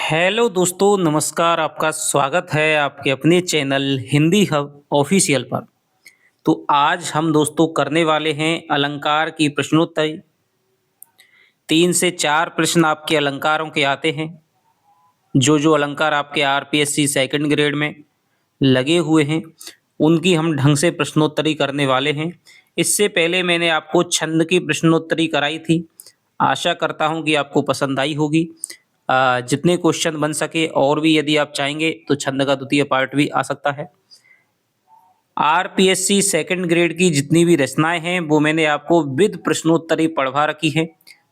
Hello दोस्तों, नमस्कार। आपका स्वागत है आपके अपने चैनल हिंदी हब ऑफिशियल पर। तो आज हम दोस्तों करने वाले हैं अलंकार की प्रश्नोत्तरी। 3 से 4 प्रश्न आपके अलंकारों के आते हैं। जो जो अलंकार आपके आरपीएससी सेकंड ग्रेड में लगे हुए हैं उनकी हम ढंग से प्रश्नोत्तरी करने वाले हैं। इससे पहले मैंने आपको छंद की प्रश्नोत्तरी कराई थी। आशा करता हूं कि आपको पसंद आई होगी। जितने क्वेश्चन बन सके और भी यदि आप चाहेंगे तो छंद का द्वितीय पार्ट भी आ सकता है। आरपीएससी सेकंड ग्रेड की जितनी भी रचनाएं हैं वो मैंने आपको विद प्रश्नोत्तरी पढ़वा रखी है।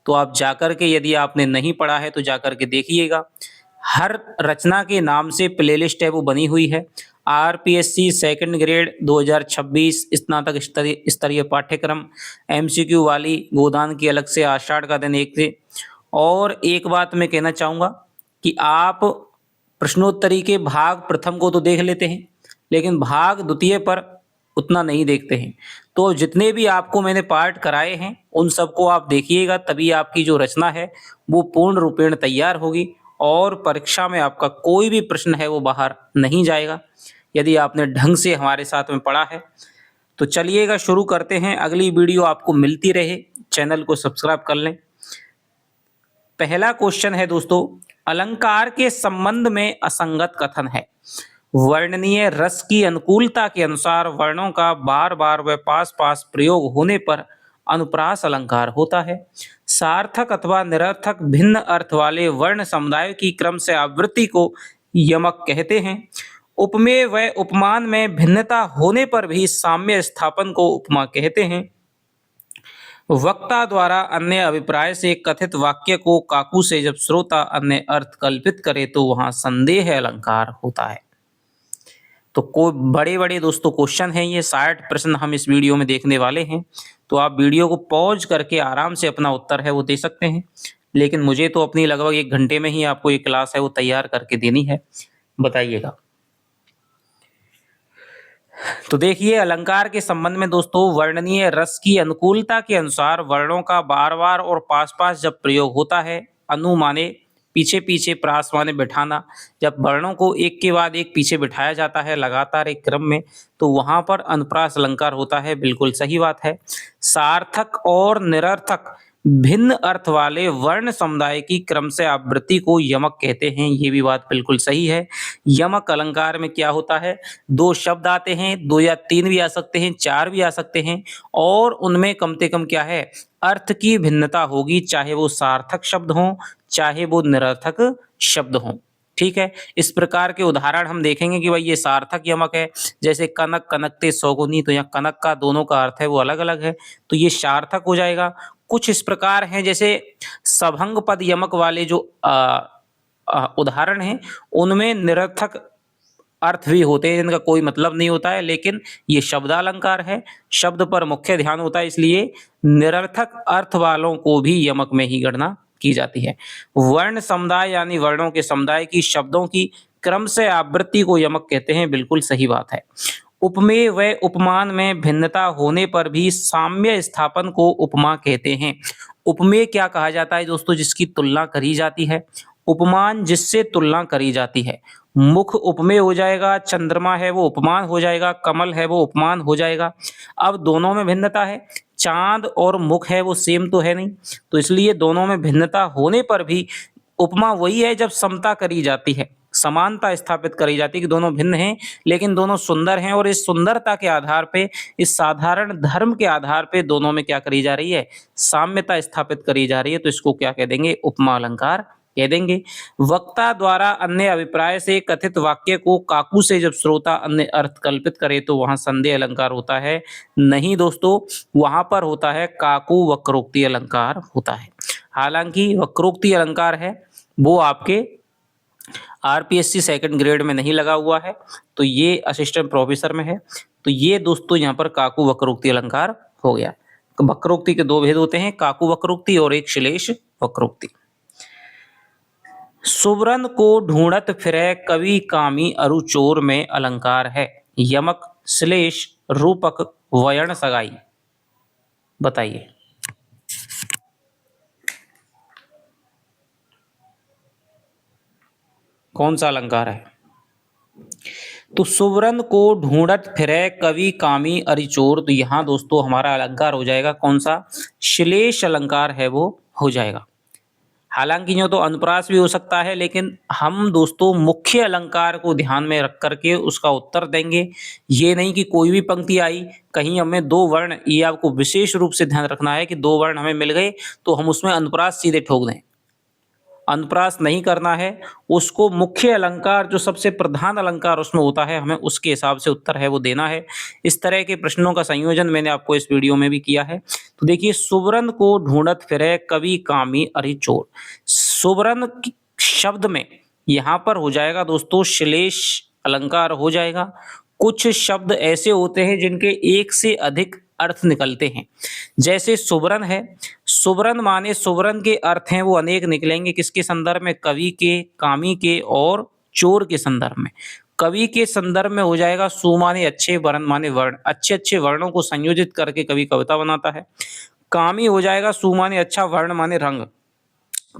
तो आप जाकर के, यदि आपने नहीं पढ़ा है तो जाकर के देखिएगा। हर रचना के नाम से प्लेलिस्ट है वो बनी हुई है। आरपीएससी सेकंड ग्रेड 2026 स्नातक स्तरीय पाठ्यक्रम एमसीक्यू वाली गोदान की अलग से आषाढ़ का दिन 1 से। और एक बात मैं कहना चाहूँगा कि आप प्रश्नोत्तरी के भाग प्रथम को तो देख लेते हैं, लेकिन भाग द्वितीय पर उतना नहीं देखते हैं। तो जितने भी आपको मैंने पार्ट कराए हैं उन सबको आप देखिएगा, तभी आपकी जो रचना है वो पूर्ण रूपेण तैयार होगी और परीक्षा में आपका कोई भी प्रश्न है वो बाहर नहीं जाएगा, यदि आपने ढंग से हमारे साथ में पढ़ा है। तो चलिएगा शुरू करते हैं। अगली वीडियो आपको मिलती रहे, चैनल को सब्सक्राइब कर लें। पहला क्वेश्चन है दोस्तों, अलंकार के संबंध में असंगत कथन है। वर्णनीय रस की अनुकूलता के अनुसार वर्णों का बार बार व पास पास प्रयोग होने पर अनुप्रास अलंकार होता है। सार्थक अथवा निरर्थक भिन्न अर्थ वाले वर्ण समुदाय की क्रम से आवृत्ति को यमक कहते हैं। उपमेय व उपमान में भिन्नता होने पर भी साम्य स्थापन को उपमा कहते हैं। वक्ता द्वारा अन्य अभिप्राय से कथित वाक्य को काकू से जब श्रोता अन्य अर्थ कल्पित करे तो वहां संदेह अलंकार होता है। तो कोई बड़े बड़े दोस्तों क्वेश्चन हैं, ये 60 प्रश्न हम इस वीडियो में देखने वाले हैं। तो आप वीडियो को पॉज करके आराम से अपना उत्तर है वो दे सकते हैं, लेकिन मुझे तो अपनी लगभग 1 घंटे में ही आपको ये क्लास है वो तैयार करके देनी है। बताइएगा। तो देखिए, अलंकार के संबंध में दोस्तों, वर्णनीय रस की अनुकूलता के अनुसार वर्णों का बार बार और पास पास जब प्रयोग होता है, अनु माने पीछे पीछे, प्रास माने बिठाना, जब वर्णों को एक के बाद एक पीछे बिठाया जाता है लगातार एक क्रम में, तो वहां पर अनुप्रास अलंकार होता है। बिल्कुल सही बात है। सार्थक और निरर्थक भिन्न अर्थ वाले वर्ण समुदाय की क्रम से आवृत्ति को यमक कहते हैं, ये भी बात बिल्कुल सही है। यमक अलंकार में क्या होता है, 2 शब्द आते हैं, 2 या 3 भी आ सकते हैं, 4 भी आ सकते हैं, और उनमें कम से कम क्या है, अर्थ की भिन्नता होगी, चाहे वो सार्थक शब्द हों चाहे वो निरर्थक शब्द हों। ठीक है। इस प्रकार के उदाहरण हम देखेंगे कि भाई ये सार्थक यमक है, जैसे कनक कनकते सौगुनी, तो यहाँ कनक का दोनों का अर्थ है वो अलग अलग है, तो ये सार्थक हो जाएगा। कुछ इस प्रकार हैं, जैसे सभंग पद यमक वाले जो उदाहरण हैं उनमें निरर्थक अर्थ भी होते हैं जिनका कोई मतलब नहीं होता है, लेकिन ये शब्दालंकार है, शब्द पर मुख्य ध्यान होता है, इसलिए निरर्थक अर्थ वालों को भी यमक में ही गणना की जाती है। वर्ण समुदाय यानी वर्णों के समुदाय की शब्दों की क्रम से आवृत्ति को यमक कहते हैं। बिल्कुल सही बात है। उपमेय व उपमान में भिन्नता होने पर भी साम्य स्थापन को उपमा कहते हैं। उपमेय क्या कहा जाता है दोस्तों, जिसकी तुलना करी जाती है। उपमान जिससे तुलना करी जाती है। मुख उपमेय हो जाएगा, चंद्रमा है वो उपमान हो जाएगा, कमल है वो उपमान हो जाएगा। अब दोनों में भिन्नता है, चांद और मुख है वो सेम तो है नहीं, तो इसलिए दोनों में भिन्नता होने पर भी उपमा वही है जब समता करी जाती है, समानता स्थापित करी जाती है कि दोनों भिन्न हैं लेकिन दोनों सुंदर हैं, और इस सुंदरता के आधार पे, इस साधारण धर्म के आधार पे दोनों में क्या करी जा रही है, साम्यता स्थापित करी जा रही है, तो इसको क्या कह देंगे, उपमा अलंकार कह देंगे। वक्ता द्वारा अन्य अभिप्राय से कथित वाक्य को काकू से जब श्रोता अन्य अर्थ कल्पित करे तो वहां संदेह अलंकार होता है। नहीं दोस्तों, वहां पर होता है काकू वक्रोक्ति अलंकार होता है। हालांकि वक्रोक्ति अलंकार है वो आपके आरपीएससी सेकंड ग्रेड में नहीं लगा हुआ है, तो ये असिस्टेंट प्रोफेसर में है। तो ये दोस्तों यहाँ पर काकू वक्रोक्ति अलंकार हो गया। वक्रोक्ति के 2 भेद होते हैं, काकू वक्रोक्ति और एक श्लेष वक्रोक्ति। सुवरन को ढूंढत फिरे कवि कामी अरु चोर में अलंकार है। यमक, श्लेष, रूपक, वयण सगाई। बताइए। कौन सा अलंकार है? तो सुवरन को ढूंढत फिरे कवि कामी अरिचोर। तो यहाँ दोस्तों हमारा अलंकार हो जाएगा कौन सा? श्लेष अलंकार है वो हो जाएगा। हालांकि यूँ तो अनुप्रास भी हो सकता है, लेकिन हम दोस्तों मुख्य अलंकार को ध्यान में रख करके उसका उत्तर देंगे। ये नहीं कि कोई भी पंक्ति आई, कहीं हमें दो वर्ण, ये आपको विशेष रूप से ध्यान रखना है कि दो वर्ण हमें मिल गए तो हम उसमें अनुप्रास सीधे ठोक दें। अनुप्रास नहीं करना है, उसको मुख्य अलंकार जो सबसे प्रधान अलंकार उसमें होता है, हमें उसके हिसाब से उत्तर है वो देना है। इस तरह के प्रश्नों का संयोजन मैंने आपको इस वीडियो में भी किया है। तो देखिए, सुवरन को ढूंढत फिरे कवि कामी अरि चोर। सुवरन शब्द में यहाँ पर हो जाएगा दोस्तों श्लेष अलंकार हो जाएगा। कुछ शब्द ऐसे होते हैं जिनके एक से अधिक अर्थ निकलते हैं। जैसे सुवरन है, सुवरन माने सुवरन के अर्थ हैं वो अनेक निकलेंगे। किसके संदर्भ में? कवि के, कामी के और चोर के संदर्भ में। कवि के संदर्भ में हो जाएगा सु माने अच्छे, वरन माने वर्ण। अच्छे अच्छे वर्णों को संयोजित करके कवि कविता बनाता है। कामी हो जाएगा सु माने अच्छा, वर्ण माने रंग।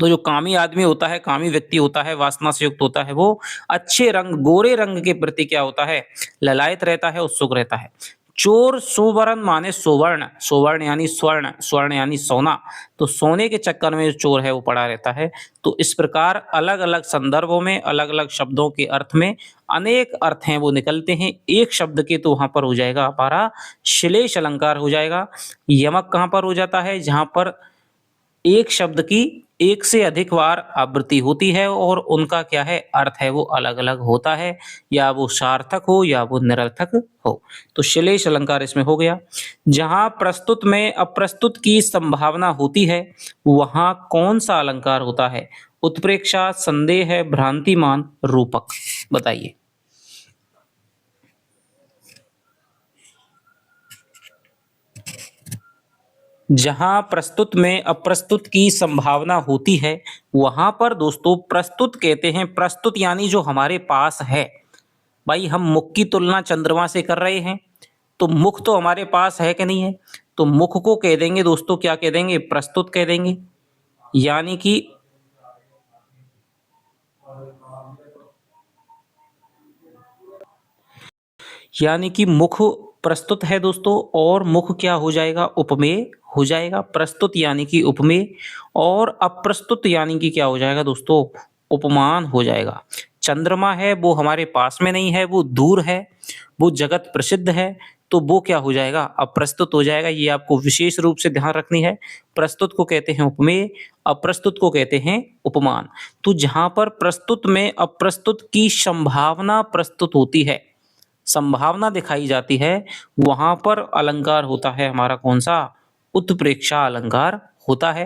तो जो कामी आदमी होता है, कामी व्यक्ति होता है, वासना से युक्त होता है, वो अच्छे रंग, गोरे रंग के प्रति क्या होता है? ललायत रहता है, उत्सुक रहता है। चोर सुवर्ण माने सुवर्ण, सुवर्ण यानी स्वर्ण, स्वर्ण यानी सोना। तो सोने के चक्कर में जो चोर है वो पड़ा रहता है। तो इस प्रकार अलग अलग संदर्भों में अलग अलग शब्दों के अर्थ में अनेक अर्थ हैं वो निकलते हैं एक शब्द के। तो वहां पर हो जाएगा हमारा श्लेष अलंकार हो जाएगा। यमक कहां पर हो जाता है? जहां पर एक शब्द की एक से अधिक बार आवृत्ति होती है और उनका क्या है? अर्थ है वो अलग अलग होता है, या वो सार्थक हो या वो निरर्थक हो। तो श्लेष अलंकार इसमें हो गया। जहां प्रस्तुत में अप्रस्तुत की संभावना होती है वहां कौन सा अलंकार होता है? उत्प्रेक्षा, संदेह, भ्रांतिमान, रूपक। बताइए। जहां प्रस्तुत में अप्रस्तुत की संभावना होती है वहां पर दोस्तों प्रस्तुत कहते हैं। प्रस्तुत यानी जो हमारे पास है। भाई हम मुख की तुलना चंद्रमा से कर रहे हैं, तो मुख तो हमारे पास है कि नहीं है? तो मुख को कह देंगे दोस्तों, क्या कह देंगे? प्रस्तुत कह देंगे। यानी कि मुख प्रस्तुत है दोस्तों, और मुख क्या हो जाएगा? उपमेय हो जाएगा। प्रस्तुत यानी कि उपमेय, और अप्रस्तुत यानी कि क्या हो जाएगा दोस्तों? उपमान हो जाएगा। चंद्रमा है वो हमारे पास में नहीं है, वो दूर है, वो जगत प्रसिद्ध है, तो वो क्या हो जाएगा? अप्रस्तुत हो जाएगा। ये आपको विशेष रूप से ध्यान रखनी है। प्रस्तुत को कहते हैं उपमेय, अप्रस्तुत को कहते हैं उपमान। तो जहां पर प्रस्तुत में अप्रस्तुत की संभावना प्रस्तुत होती है, संभावना दिखाई जाती है, वहां पर अलंकार होता है हमारा कौन सा? उत्प्रेक्षा अलंकार होता है।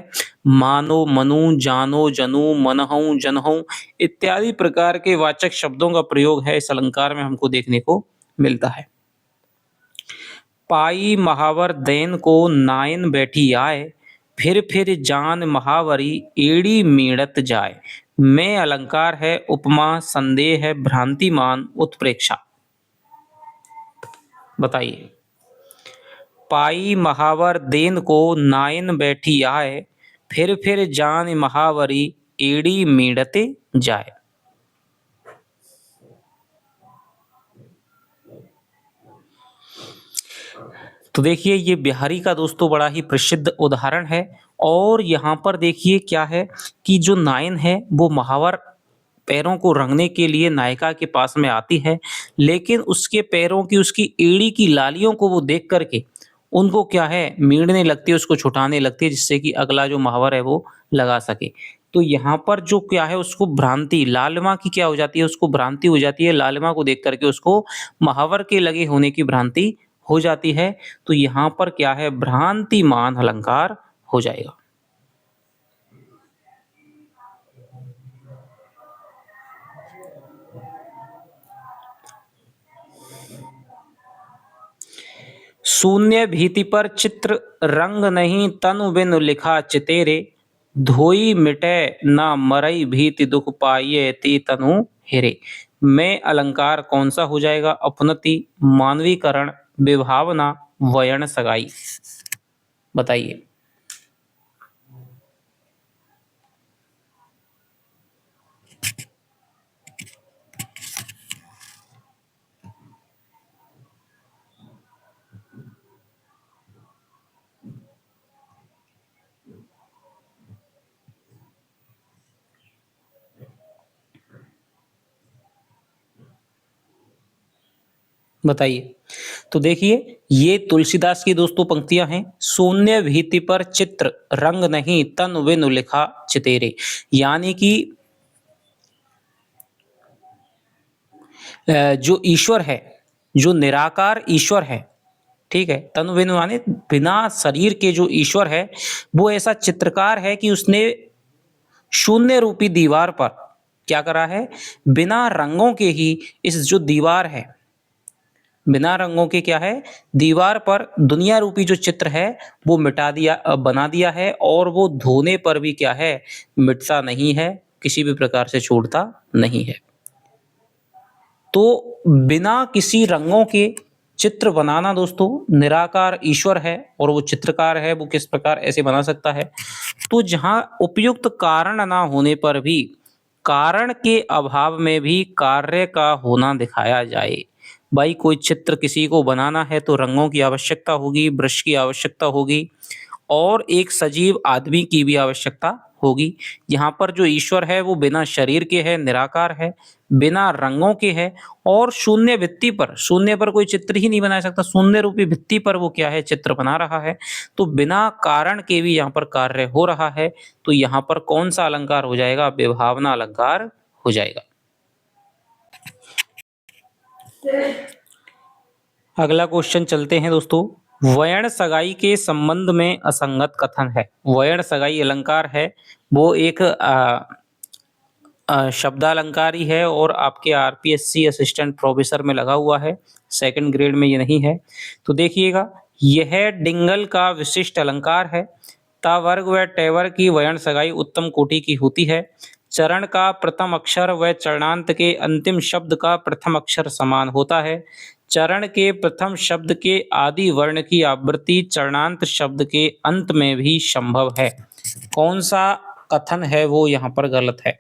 मानो, मनु, जानो, जनु, मनहु, जनहु इत्यादि प्रकार के वाचक शब्दों का प्रयोग है इस अलंकार में हमको देखने को मिलता है। पाई महावर दैन को नायन बैठी आए, फिर जान महावरी एड़ी मीड़त जाए। में अलंकार है उपमा, संदेह है, भ्रांतिमान, उत्प्रेक्षा। बताइए। पाई महावर देन को नायन बैठी आए, फिर जान महावरी एड़ी मीड़ते जाए। तो देखिए, ये बिहारी का दोस्तों बड़ा ही प्रसिद्ध उदाहरण है। और यहाँ पर देखिए क्या है कि जो नायन है वो महावर पैरों को रंगने के लिए नायिका के पास में आती है, लेकिन उसके पैरों की, उसकी एड़ी की लालियों को वो देख करके उनको क्या है? मीड़ने लगती है, उसको छुटाने लगती है, जिससे कि अगला जो महावर है वो लगा सके। तो यहाँ पर जो क्या है, उसको भ्रांति, लालिमा की क्या हो जाती है? उसको भ्रांति हो जाती है। लालिमा को देख करके उसको महावर के लगे होने की भ्रांति हो जाती है। तो यहाँ पर क्या है? भ्रांतिमान अलंकार हो जाएगा। शून्य भीति पर चित्र रंग नहीं, तनु बिनु लिखा चितेरे। धोई मिटे ना मरई भीति, दुख पाइये ती तनु हेरे। में अलंकार कौन सा हो जाएगा? अपनति, मानवीकरण, विभावना, वयन सगाई। बताइए। बताइए। तो देखिए ये तुलसीदास की दोस्तों पंक्तियां हैं। शून्य भीति पर चित्र रंग नहीं तन विनु लिखा चितेरे। यानी कि जो ईश्वर है, जो निराकार ईश्वर है, ठीक है, तनु बिनु माने बिना शरीर के जो ईश्वर है, वो ऐसा चित्रकार है कि उसने शून्य रूपी दीवार पर क्या करा है, बिना रंगों के ही इस जो दीवार है, बिना रंगों के क्या है, दीवार पर दुनिया रूपी जो चित्र है वो मिटा दिया, बना दिया है, और वो धोने पर भी क्या है, मिटता नहीं है, किसी भी प्रकार से छूटता नहीं है। तो बिना किसी रंगों के चित्र बनाना दोस्तों, निराकार ईश्वर है और वो चित्रकार है, वो किस प्रकार ऐसे बना सकता है। तो जहाँ उपयुक्त कारण ना होने पर भी, कारण के अभाव में भी कार्य का होना दिखाया जाए। भाई कोई चित्र किसी को बनाना है तो रंगों की आवश्यकता होगी, ब्रश की आवश्यकता होगी, और एक सजीव आदमी की भी आवश्यकता होगी। यहाँ पर जो ईश्वर है वो बिना शरीर के है, निराकार है, बिना रंगों के है, और शून्य भित्ति पर, शून्य पर कोई चित्र ही नहीं बना सकता, शून्य रूपी भित्ति पर वो क्या है, चित्र बना रहा है। तो बिना कारण के भी यहाँ पर कार्य हो रहा है। तो यहाँ पर कौन सा अलंकार हो जाएगा, विभावना अलंकार हो जाएगा। अगला क्वेश्चन चलते हैं दोस्तों। वयण सगाई के संबंध में असंगत कथन है। वयण सगाई अलंकार है, वो एक शब्दालंकार ही है, और आपके आरपीएससी असिस्टेंट प्रोफेसर में लगा हुआ है, सेकंड ग्रेड में ये नहीं है। तो देखिएगा, यह डिंगल का विशिष्ट अलंकार है। ता वर्ग व टे वर्ग की वयण सगाई उत्तम कोटि की होती है। चरण का प्रथम अक्षर व चरणांत के अंतिम शब्द का प्रथम अक्षर समान होता है। चरण के प्रथम शब्द के आदि वर्ण की आवृत्ति चरणांत शब्द के अंत में भी संभव है। कौन सा कथन है वो यहाँ पर गलत है।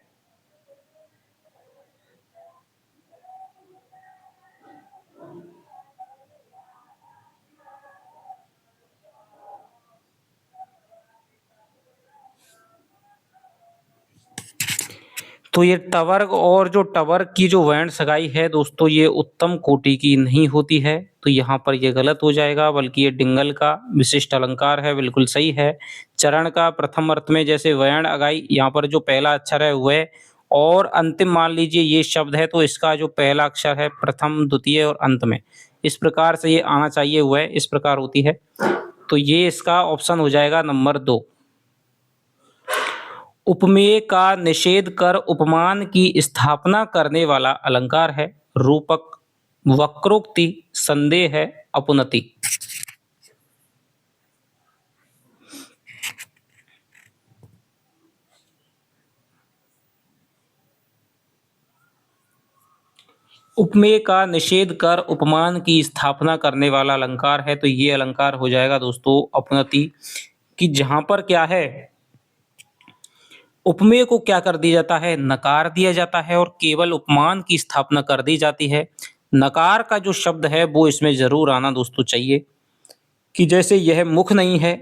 तो ये टवर्ग और जो टवर्ग की जो वर्ण सगाई है दोस्तों, ये उत्तम कोटि की नहीं होती है। तो यहाँ पर ये गलत हो जाएगा, बल्कि ये डिंगल का विशिष्ट अलंकार है, बिल्कुल सही है। चरण का प्रथम अर्थ में जैसे वर्ण अगाई, यहाँ पर जो पहला अक्षर है वह, और अंतिम मान लीजिए ये शब्द है, तो इसका जो पहला अक्षर है प्रथम, द्वितीय और अंत में, इस प्रकार से ये आना चाहिए, वह इस प्रकार होती है। तो ये इसका ऑप्शन हो जाएगा नंबर 2। उपमेय का निषेध कर उपमान की स्थापना करने वाला अलंकार है। रूपक, वक्रोक्ति, संदेह है, अपनति। उपमेय का निषेध कर उपमान की स्थापना करने वाला अलंकार है, तो ये अलंकार हो जाएगा दोस्तों अपनति। कि जहां पर क्या है, उपमेय को क्या कर दिया जाता है, नकार दिया जाता है, और केवल उपमान की स्थापना कर दी जाती है। नकार का जो शब्द है वो इसमें जरूर आना दोस्तों चाहिए। कि जैसे यह मुख नहीं है,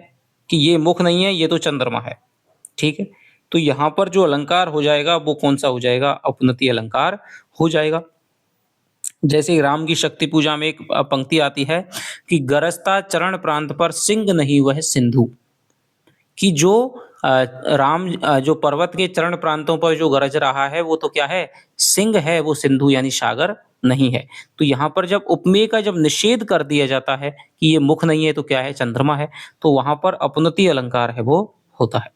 कि ये मुख नहीं है, ये तो चंद्रमा है, ठीक है। तो यहाँ पर जो अलंकार हो जाएगा वो कौन सा हो जाएगा, अपनति अलंकार हो जाएगा। जैसे राम की शक्ति पूजा में एक पंक्ति आती है कि गरजता चरण प्रांत पर सिंह नहीं वह सिंधु। कि जो राम जो पर्वत के चरण प्रांतों पर जो गरज रहा है वो तो क्या है, सिंह है, वो सिंधु यानी सागर नहीं है। तो यहाँ पर जब उपमेय का जब निषेध कर दिया जाता है कि ये मुख नहीं है, तो क्या है, चंद्रमा है, तो वहां पर अपनति अलंकार है वो होता है।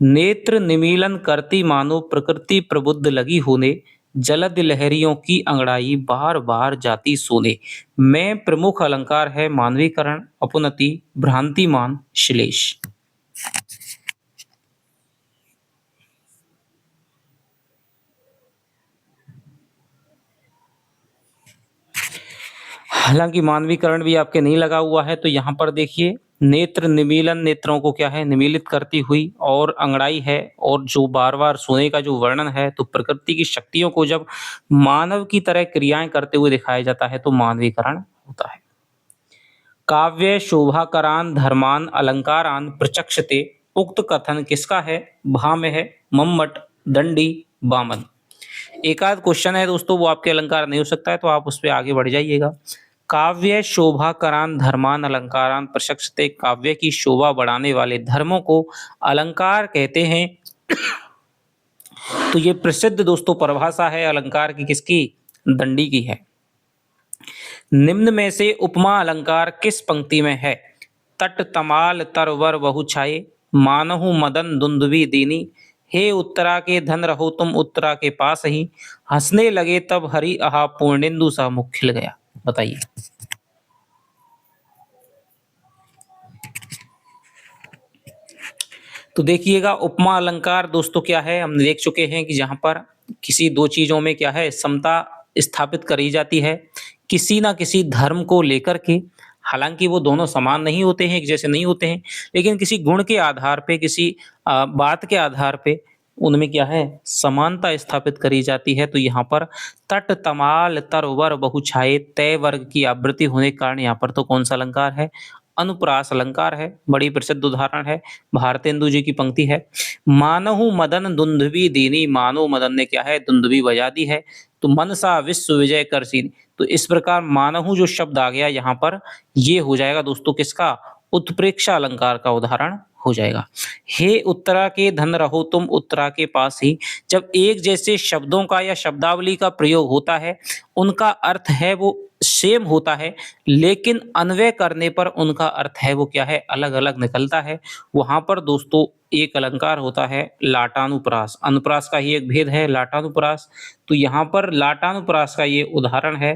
नेत्र निमीलन करती मानो प्रकृति प्रबुद्ध लगी होने, जलद लहरियों की अंगड़ाई बार बार जाती सोने। में प्रमुख अलंकार है मानवीकरण, अपनति, भ्रांतिमान, श्लेष। हालांकि मानवीकरण भी आपके नहीं लगा हुआ है, तो यहाँ पर देखिए नेत्र निमीलन, नेत्रों को क्या है, निमीलित करती हुई, और अंगड़ाई है, और जो बार बार सोने का जो वर्णन है, तो प्रकृति की शक्तियों को जब मानव की तरह क्रियाएं करते हुए दिखाया जाता है तो मानवीकरण होता है। काव्य शोभाकरान धर्मान अलंकारान प्रचक्षते, उक्त कथन किसका है, भा में है, मम्मट, दंडी, वामन। एक आध क्वेश्चन है दोस्तों, वो आपके अलंकार नहीं हो सकता है, तो आप उस पे आगे बढ़ जाइएगा। काव्य शोभा करान धर्मान अलंकारान प्रशस्ते, काव्य की शोभा बढ़ाने वाले धर्मों को अलंकार कहते हैं। तो ये प्रसिद्ध दोस्तों परिभाषा है अलंकार की, किसकी? दंडी की है। निम्न में से उपमा अलंकार किस पंक्ति में है? तट तमाल तरवर बहु छाये, मानहु मदन दुंदुभी दीनी, हे उत्तरा के धन रहो तुम उत्तरा के पास ही, हंसने लगे तब हरि आहा पूर्णेंदु सा मुख खिल गया। बताइए। तो देखिएगा, उपमा अलंकार दोस्तों क्या है, हम देख चुके हैं कि जहां पर किसी दो चीजों में क्या है, समता स्थापित करी जाती है किसी ना किसी धर्म को लेकर के। हालांकि वो दोनों समान नहीं होते हैं, एक जैसे नहीं होते हैं, लेकिन किसी गुण के आधार पे, किसी बात के आधार पे उनमें क्या है, समानता स्थापित करी जाती है। तो यहाँ पर तट तमाल तरवर बहु छाये, तय वर्ग की आवृत्ति होने के कारण यहाँ पर तो कौन सा अलंकार है? अनुप्रास अलंकार है। बड़ी प्रसिद्ध उदाहरण है, भारतेंदु जी की पंक्ति है। मानहु मदन दुंदुभी दीनी, मानो मदन ने क्या है, दुंदुभी बजा दी है। तो मनसा विश्व विजय करसीन। तो इस प्रकार मानहु जो शब्द आ गया यहाँ पर, ये हो जाएगा दोस्तों किसका? उत्प्रेक्षा अलंकार का उदाहरण हो जाएगा। हे उत्तरा के धन रहो तुम उत्तरा के पास ही, जब एक जैसे शब्दों का या शब्दावली का प्रयोग होता है, उनका अर्थ है वो सेम होता है, लेकिन अन्वय करने पर उनका अर्थ है वो क्या है, अलग अलग निकलता है। वहां पर दोस्तों एक अलंकार होता है लाटानुप्रास। अनुप्रास का ही एक भेद है लाटानुप्रास। तो यहाँ पर लाटानुप्रास का ये उदाहरण है,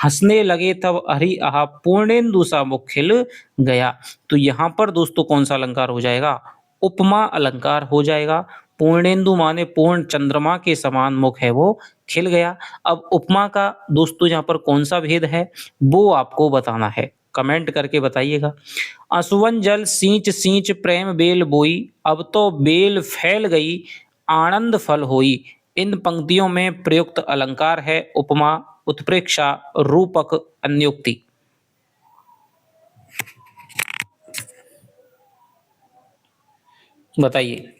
हंसने लगे तब हरि आहा पूर्णेंदु सा मुख खिल गया। तो यहाँ पर दोस्तों कौन सा अलंकार हो जाएगा? उपमा अलंकार हो जाएगा। पूर्णेंदु माने पूर्ण चंद्रमा के समान मुख है वो खिल गया। अब उपमा का दोस्तों यहाँ पर कौन सा भेद है, वो आपको बताना है, कमेंट करके बताइएगा। असुवन जल सींच सींच प्रेम बेल बोई, अब तो बेल फैल गई आनंद फल होई। इन पंक्तियों में प्रयुक्त अलंकार है उपमा, उत्प्रेक्षा, रूपक, अन्योक्ति। बताइए।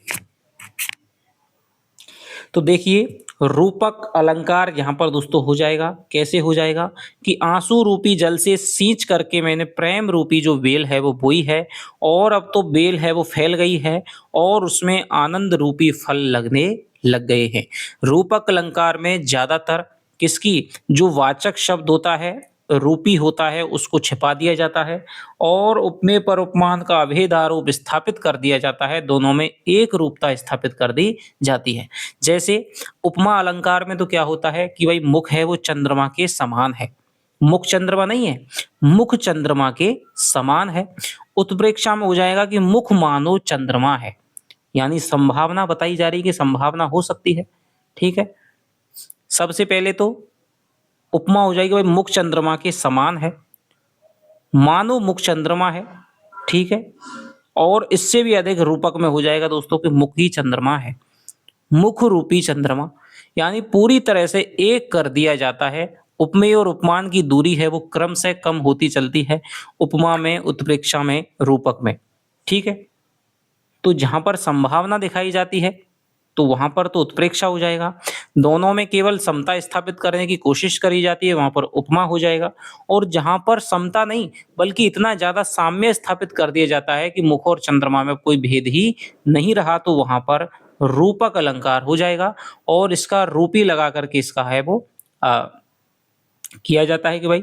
तो देखिए, रूपक अलंकार यहाँ पर दोस्तों हो जाएगा, कैसे हो जाएगा कि आंसू रूपी जल से सींच करके मैंने प्रेम रूपी जो बेल है वो बोई है, और अब तो बेल है वो फैल गई है, और उसमें आनंद रूपी फल लगने लग गए हैं। रूपक अलंकार में ज्यादातर किसकी जो वाचक शब्द होता है, रूपी होता है, उसको छिपा दिया जाता है, और उपमेय पर उपमान का अभेद आरोप स्थापित कर दिया जाता है। दोनों में एक रूपता स्थापित कर दी जाती है। जैसे उपमा अलंकार में तो क्या होता है कि भाई मुख है वो चंद्रमा के समान है, मुख चंद्रमा नहीं है, मुख चंद्रमा के समान है। उत्प्रेक्षा में हो जाएगा कि मुख मानो चंद्रमा है, यानी संभावना बताई जा रही है कि संभावना हो सकती है। ठीक है, सबसे पहले तो उपमा हो जाएगी भाई मुख चंद्रमा के समान है, मानो मुख चंद्रमा है। ठीक है, और इससे भी अधिक रूपक में हो जाएगा दोस्तों कि मुख ही चंद्रमा है, मुख रूपी चंद्रमा, यानी पूरी तरह से एक कर दिया जाता है। उपमेय और उपमान की दूरी है वो क्रम से कम होती चलती है, उपमा में, उत्प्रेक्षा में, रूपक में। ठीक है, तो जहां पर संभावना दिखाई जाती है तो वहां पर तो उत्प्रेक्षा हो जाएगा। दोनों में केवल समता स्थापित करने की कोशिश करी जाती है, वहां पर उपमा हो जाएगा। और जहां पर समता नहीं बल्कि इतना ज्यादा साम्य स्थापित कर दिया जाता है कि मुख और चंद्रमा में कोई भेद ही नहीं रहा, तो वहां पर रूपक अलंकार हो जाएगा। और इसका रूपी लगा करके इसका है वो किया जाता है कि भाई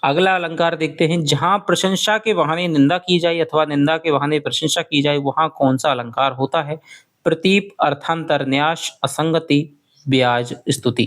अगला अलंकार देखते हैं, जहां प्रशंसा के बहाने निंदा की जाए अथवा निंदा के बहाने प्रशंसा की जाए, वहां कौन सा अलंकार होता है? प्रतीप, अर्थांतर, न्यास, असंगति, ब्याज, स्तुति।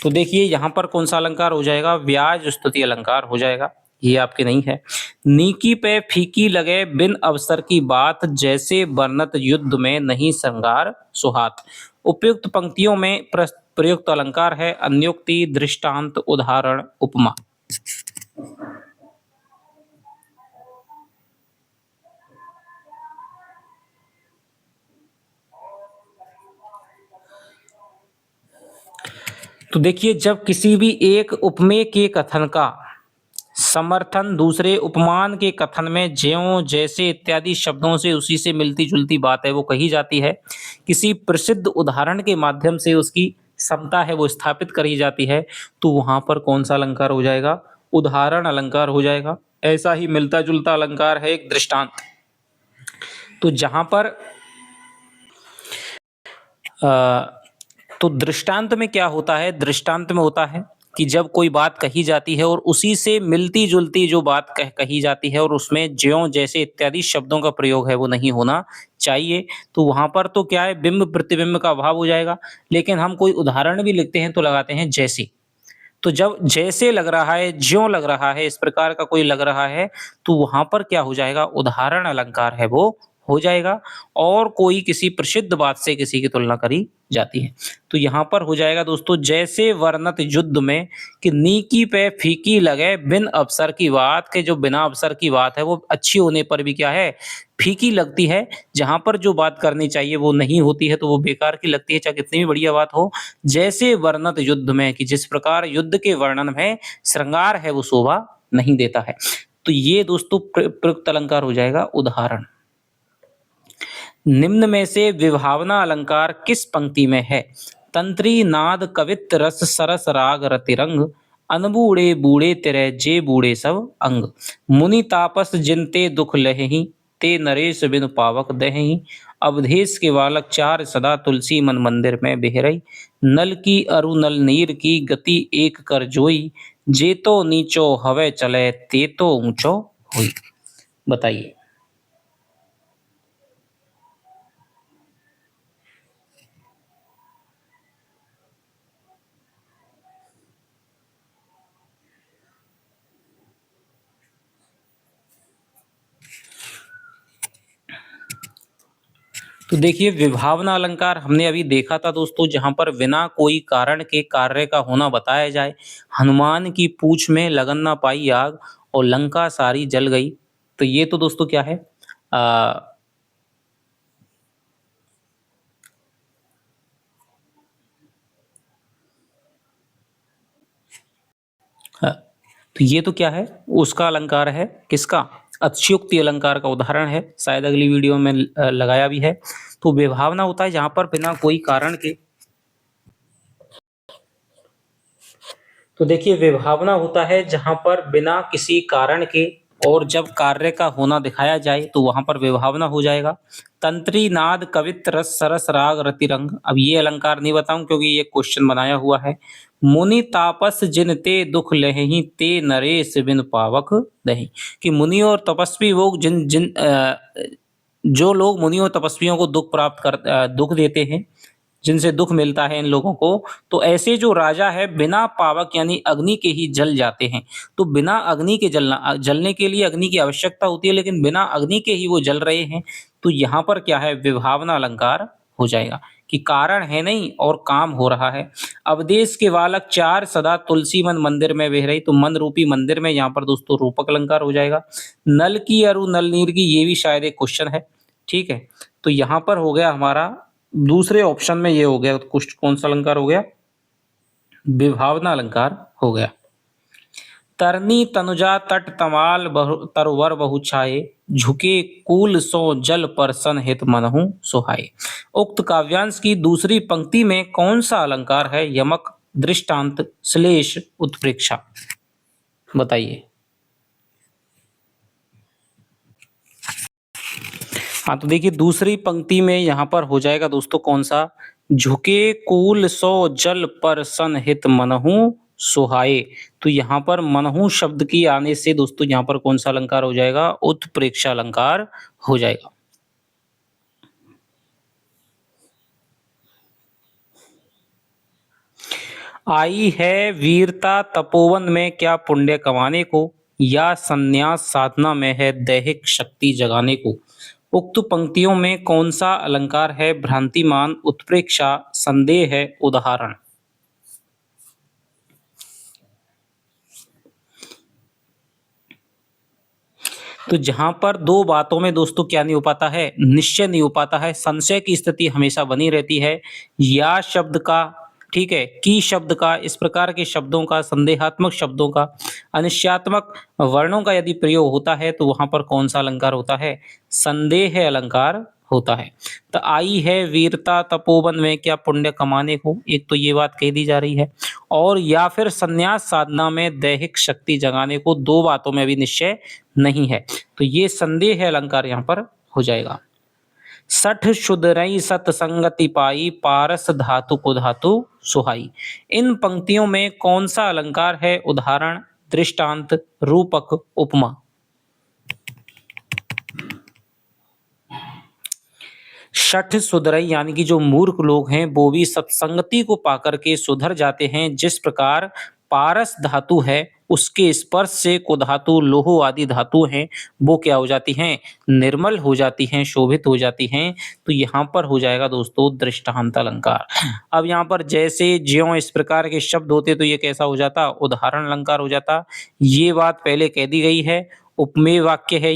तो देखिए यहां पर कौन सा अलंकार हो जाएगा? ब्याज स्तुति अलंकार हो जाएगा। ये आपके नहीं है। नीकी पे फीकी लगे बिन अवसर की बात, जैसे बरनत युद्ध में नहीं श्रृंगार सुहात। उपयुक्त पंक्तियों में प्रयुक्त अलंकार है अन्योक्ति, दृष्टांत, उदाहरण, उपमा। तो देखिए, जब किसी भी एक उपमेय के कथन का समर्थन दूसरे उपमान के कथन में ज्यों जैसे इत्यादि शब्दों से उसी से मिलती जुलती बात है वो कही जाती है। किसी प्रसिद्ध उदाहरण के माध्यम से उसकी समता है वो स्थापित करी जाती है, तो वहां पर कौन सा अलंकार हो जाएगा? उदाहरण अलंकार हो जाएगा। ऐसा ही मिलता जुलता अलंकार है एक दृष्टांत। तो जहां पर तो दृष्टांत में क्या होता है? दृष्टांत में होता है कि जब कोई बात कही जाती है और उसी से मिलती जुलती जो बात कही जाती है और उसमें ज्यों जैसे इत्यादि शब्दों का प्रयोग है वो नहीं होना चाहिए, तो वहां पर तो क्या है, बिंब प्रतिबिंब का अभाव हो जाएगा। लेकिन हम कोई उदाहरण भी लिखते हैं तो लगाते हैं जैसे। तो जब जैसे लग रहा है, ज्यों लग रहा है, इस प्रकार का कोई लग रहा है, तो वहां पर क्या हो जाएगा? उदाहरण अलंकार है वो हो जाएगा। और कोई किसी प्रसिद्ध बात से किसी की तुलना करी जाती है, तो यहाँ पर हो जाएगा दोस्तों, जैसे वर्णत युद्ध में कि नीकी पे फीकी लगे बिन अवसर की बात, के जो बिना अवसर की बात है वो अच्छी होने पर भी क्या है? फीकी लगती है। जहां पर जो बात करनी चाहिए वो नहीं होती है तो वो बेकार की लगती है, चाहे कितनी भी बढ़िया बात हो। जैसे वर्णत युद्ध में, कि जिस प्रकार युद्ध के वर्णन में श्रृंगार है वो शोभा नहीं देता है। तो ये दोस्तों प्रयुक्त अलंकार हो जाएगा उदाहरण। निम्न में से विभावना अलंकार किस पंक्ति में है? तंत्री नाद कवित रस सरस राग रतिरंग, अनबूढ़े बूढ़े तेरे जे बूढ़े सब अंग, मुनि तापस जिनते दुख लहही, ते नरेश बिनु पावक दहही, अवधेश के बालक चार सदा तुलसी मन मंदिर में बिहरई, नल की अरु नल नीर की गति एक कर जोई, जे तो नीचो हवे चले ते तो ऊंचो हुई। बताइए। तो देखिए, विभावना अलंकार हमने अभी देखा था दोस्तों, जहां पर बिना कोई कारण के कार्य का होना बताया जाए। हनुमान की पूंछ में लगन ना पाई आग और लंका सारी जल गई। तो ये तो दोस्तों क्या है? आ, तो ये तो क्या है? उसका अलंकार है। किसका? अत्युक्ति अलंकार का उदाहरण है। शायद अगली वीडियो में लगाया भी है। तो विभावना होता है जहां पर बिना कोई कारण के, तो देखिए विभावना होता है जहां पर बिना किसी कारण के और जब कार्य का होना दिखाया जाए तो वहां पर विभावना हो जाएगा। तंत्री नाद कवित रस सरस राग रतिरंग, अब ये अलंकार नहीं बताऊं क्योंकि ये क्वेश्चन बनाया हुआ है। मुनि तापस जिन ते दुख लहही, ते नरेश बिन पावक दही, कि मुनि और तपस्वी लोग जिन जिन जो लोग मुनि और तपस्वियों को दुख देते हैं, जिनसे दुख मिलता है इन लोगों को, तो ऐसे जो राजा है बिना पावक यानी अग्नि के ही जल जाते हैं। तो बिना अग्नि के जलने के लिए अग्नि की आवश्यकता होती है, लेकिन बिना अग्नि के ही वो जल रहे हैं। तो यहाँ पर क्या है? विभावना अलंकार हो जाएगा कि कारण है नहीं और काम हो रहा है। अवदेश के बालक चार सदा तुलसी मन मंदिर में बह रही, तो मन रूपी मंदिर में यहाँ पर दोस्तों रूपक अलंकार हो जाएगा। नल की अरु नल नीर की, ये भी शायद एक क्वेश्चन है। ठीक है, तो यहाँ पर हो गया हमारा दूसरे ऑप्शन में, ये हो गया कुछ, कौन सा अलंकार हो गया? विभावना अलंकार हो गया। तरनी तनुजा तट तमाल तरवर बहु छाए, झुके कूल सो जल परसन हित मनहु सुहाए। उक्त काव्यांश की दूसरी पंक्ति में कौन सा अलंकार है? यमक, दृष्टांत, श्लेष, उत्प्रेक्षा। बताइए। हाँ, तो देखिए दूसरी पंक्ति में यहाँ पर हो जाएगा दोस्तों कौन सा? झुके कूल सो जल पर सन हित मनहु सुहाए। तो यहाँ पर मनहु शब्द की आने से दोस्तों यहाँ पर कौन सा अलंकार हो जाएगा? उत्प्रेक्षा अलंकार हो जाएगा। आई है वीरता तपोवन में क्या पुण्य कमाने को, या संन्यास साधना में है दैहिक शक्ति जगाने को। उक्त पंक्तियों में कौन सा अलंकार है? भ्रांतिमान, उत्प्रेक्षा, संदेह है, उदाहरण। तो जहां पर दो बातों में दोस्तों क्या नहीं हो पाता है? निश्चय नहीं हो पाता है, संशय की स्थिति हमेशा बनी रहती है। या शब्द का ठीक है, की शब्द का, इस प्रकार के शब्दों का, संदेहात्मक शब्दों का, अनिश्चयात्मक वर्णों का यदि प्रयोग होता है तो वहां पर कौन सा अलंकार होता है? संदेह अलंकार होता है। तो आई है वीरता तपोवन में क्या पुण्य कमाने को, एक तो ये बात कह दी जा रही है, और या फिर संन्यास साधना में दैहिक शक्ति जगाने को, दो बातों में भी निश्चय नहीं है। तो ये संदेह अलंकार यहाँ पर हो जाएगा। सठ शुदरई सतसंगति पाई, पारस धातु को धातु सुहाई। इन पंक्तियों में कौन सा अलंकार है? उदाहरण, दृष्टांत, रूपक, उपमा। शठ सुधरई यानी कि जो मूर्ख लोग हैं वो भी सत्संगति को पाकर के सुधर जाते हैं, जिस प्रकार पारस धातु है उसके स्पर्श से को धातु, लोह आदि धातु हैं वो क्या हो जाती हैं? निर्मल हो जाती हैं, शोभित हो जाती हैं। तो यहाँ पर हो जाएगा दोस्तों दृष्टांत अलंकार। अब यहाँ पर जैसे ज्यों इस प्रकार के शब्द होते तो ये कैसा हो जाता? उदाहरण अलंकार हो जाता। ये बात पहले कह दी गई है, उपमेय वाक्य है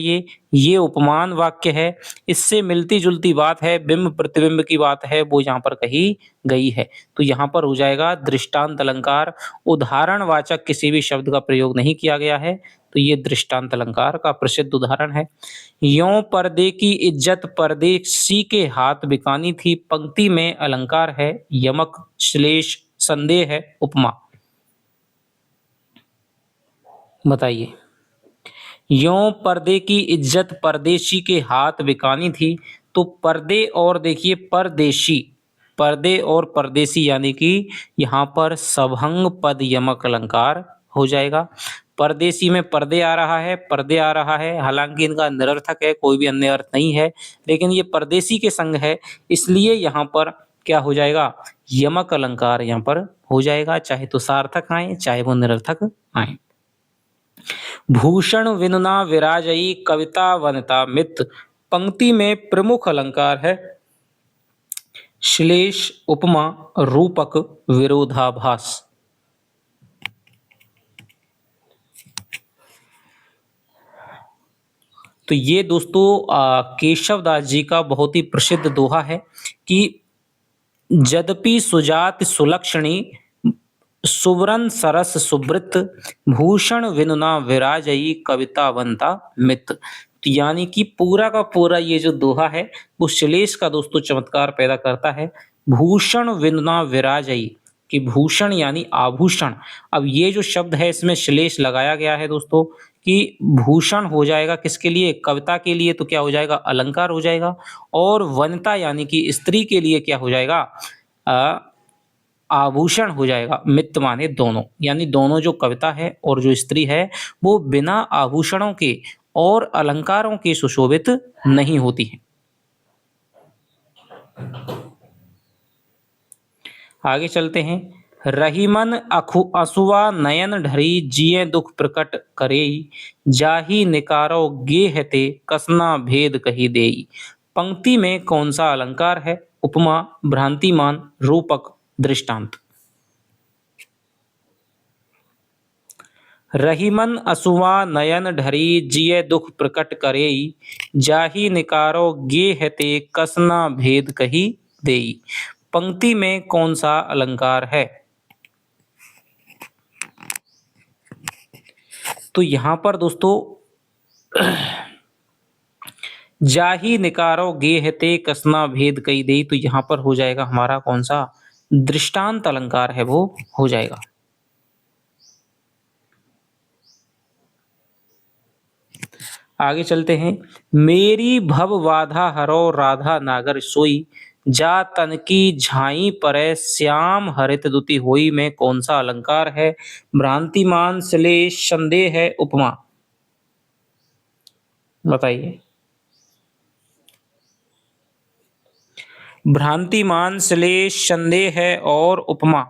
ये उपमान वाक्य है, इससे मिलती जुलती बात है, बिंब प्रतिबिंब की बात है, वो यहाँ पर कही गई है। तो यहाँ पर हो जाएगा दृष्टांत अलंकार। उदाहरण वाचक किसी भी शब्द का प्रयोग नहीं किया गया है, तो ये दृष्टांत अलंकार का प्रसिद्ध उदाहरण है। यों पर्दे की इज्जत परदेसी के हाथ बिकानी थी, पंक्ति में अलंकार है यमक, श्लेष, संदेह है, उपमा। बताइए। यों पर्दे की इज्जत परदेशी के हाथ बिकानी थी, तो पर्दे और देखिए परदेशी, पर्दे और परदेसी यानी कि यहाँ पर सभंग पद यमक अलंकार हो जाएगा। परदेसी में पर्दे आ रहा है, पर्दे आ रहा है, हालांकि इनका निरर्थक है, कोई भी अन्य अर्थ नहीं है, लेकिन ये परदेसी के संग है, इसलिए यहाँ पर क्या हो जाएगा? यमक अलंकार यहाँ पर हो जाएगा, चाहे तो सार्थक आए चाहे वो निरर्थक आए। भूषण विनुना विराजई कविता वनिता मित, पंक्ति में प्रमुख अलंकार है श्लेष, उपमा, रूपक, विरोधाभास। तो ये दोस्तों केशव दास जी का बहुत ही प्रसिद्ध दोहा है कि यद्यपि सुजाति सुलक्षणी, सुवरन सरस सुवृत, भूषण विनुना विराजई कवितावंता मित। तो यानी कि पूरा का पूरा ये जो दोहा है वो श्लेष का दोस्तों चमत्कार पैदा करता है। भूषण विनुना विराजई, कि भूषण यानी आभूषण। अब ये जो शब्द है इसमें श्लेष लगाया गया है दोस्तों कि भूषण हो जाएगा किसके लिए? कविता के लिए, तो क्या हो जाएगा? अलंकार हो जाएगा। और वनिता यानी कि स्त्री के लिए क्या हो जाएगा? आभूषण हो जाएगा। मित्त माने दोनों, यानी दोनों जो कविता है और जो स्त्री है वो बिना आभूषणों के और अलंकारों के सुशोभित नहीं होती है। आगे चलते हैं। रहीमन असुआ नयन ढरी, जिये दुख प्रकट करेई, जाही निकारो गेहते कसना भेद कही देई। पंक्ति में कौन सा अलंकार है? उपमा, भ्रांतिमान, रूपक, दृष्टांत। रहीमन असुआ नयन ढरी, जिये दुख प्रकट करेई, जाही निकारो गेहते कसना भेद कही देई। पंक्ति में कौन सा अलंकार है? तो यहां पर दोस्तों जाही निकारो गेहते कसना भेद कही देई, तो यहां पर हो जाएगा हमारा कौन सा? दृष्टांत अलंकार है वो हो जाएगा। आगे चलते हैं। मेरी भव बाधा हरो, राधा नागर सोई, जा तन की झाई परे, श्याम हरित दुति होई में कौन सा अलंकार है? भ्रांतिमान, श्लेष, संदेह है, उपमा। बताइए। भ्रांतिमान, श्लेष, संदेह है और उपमा।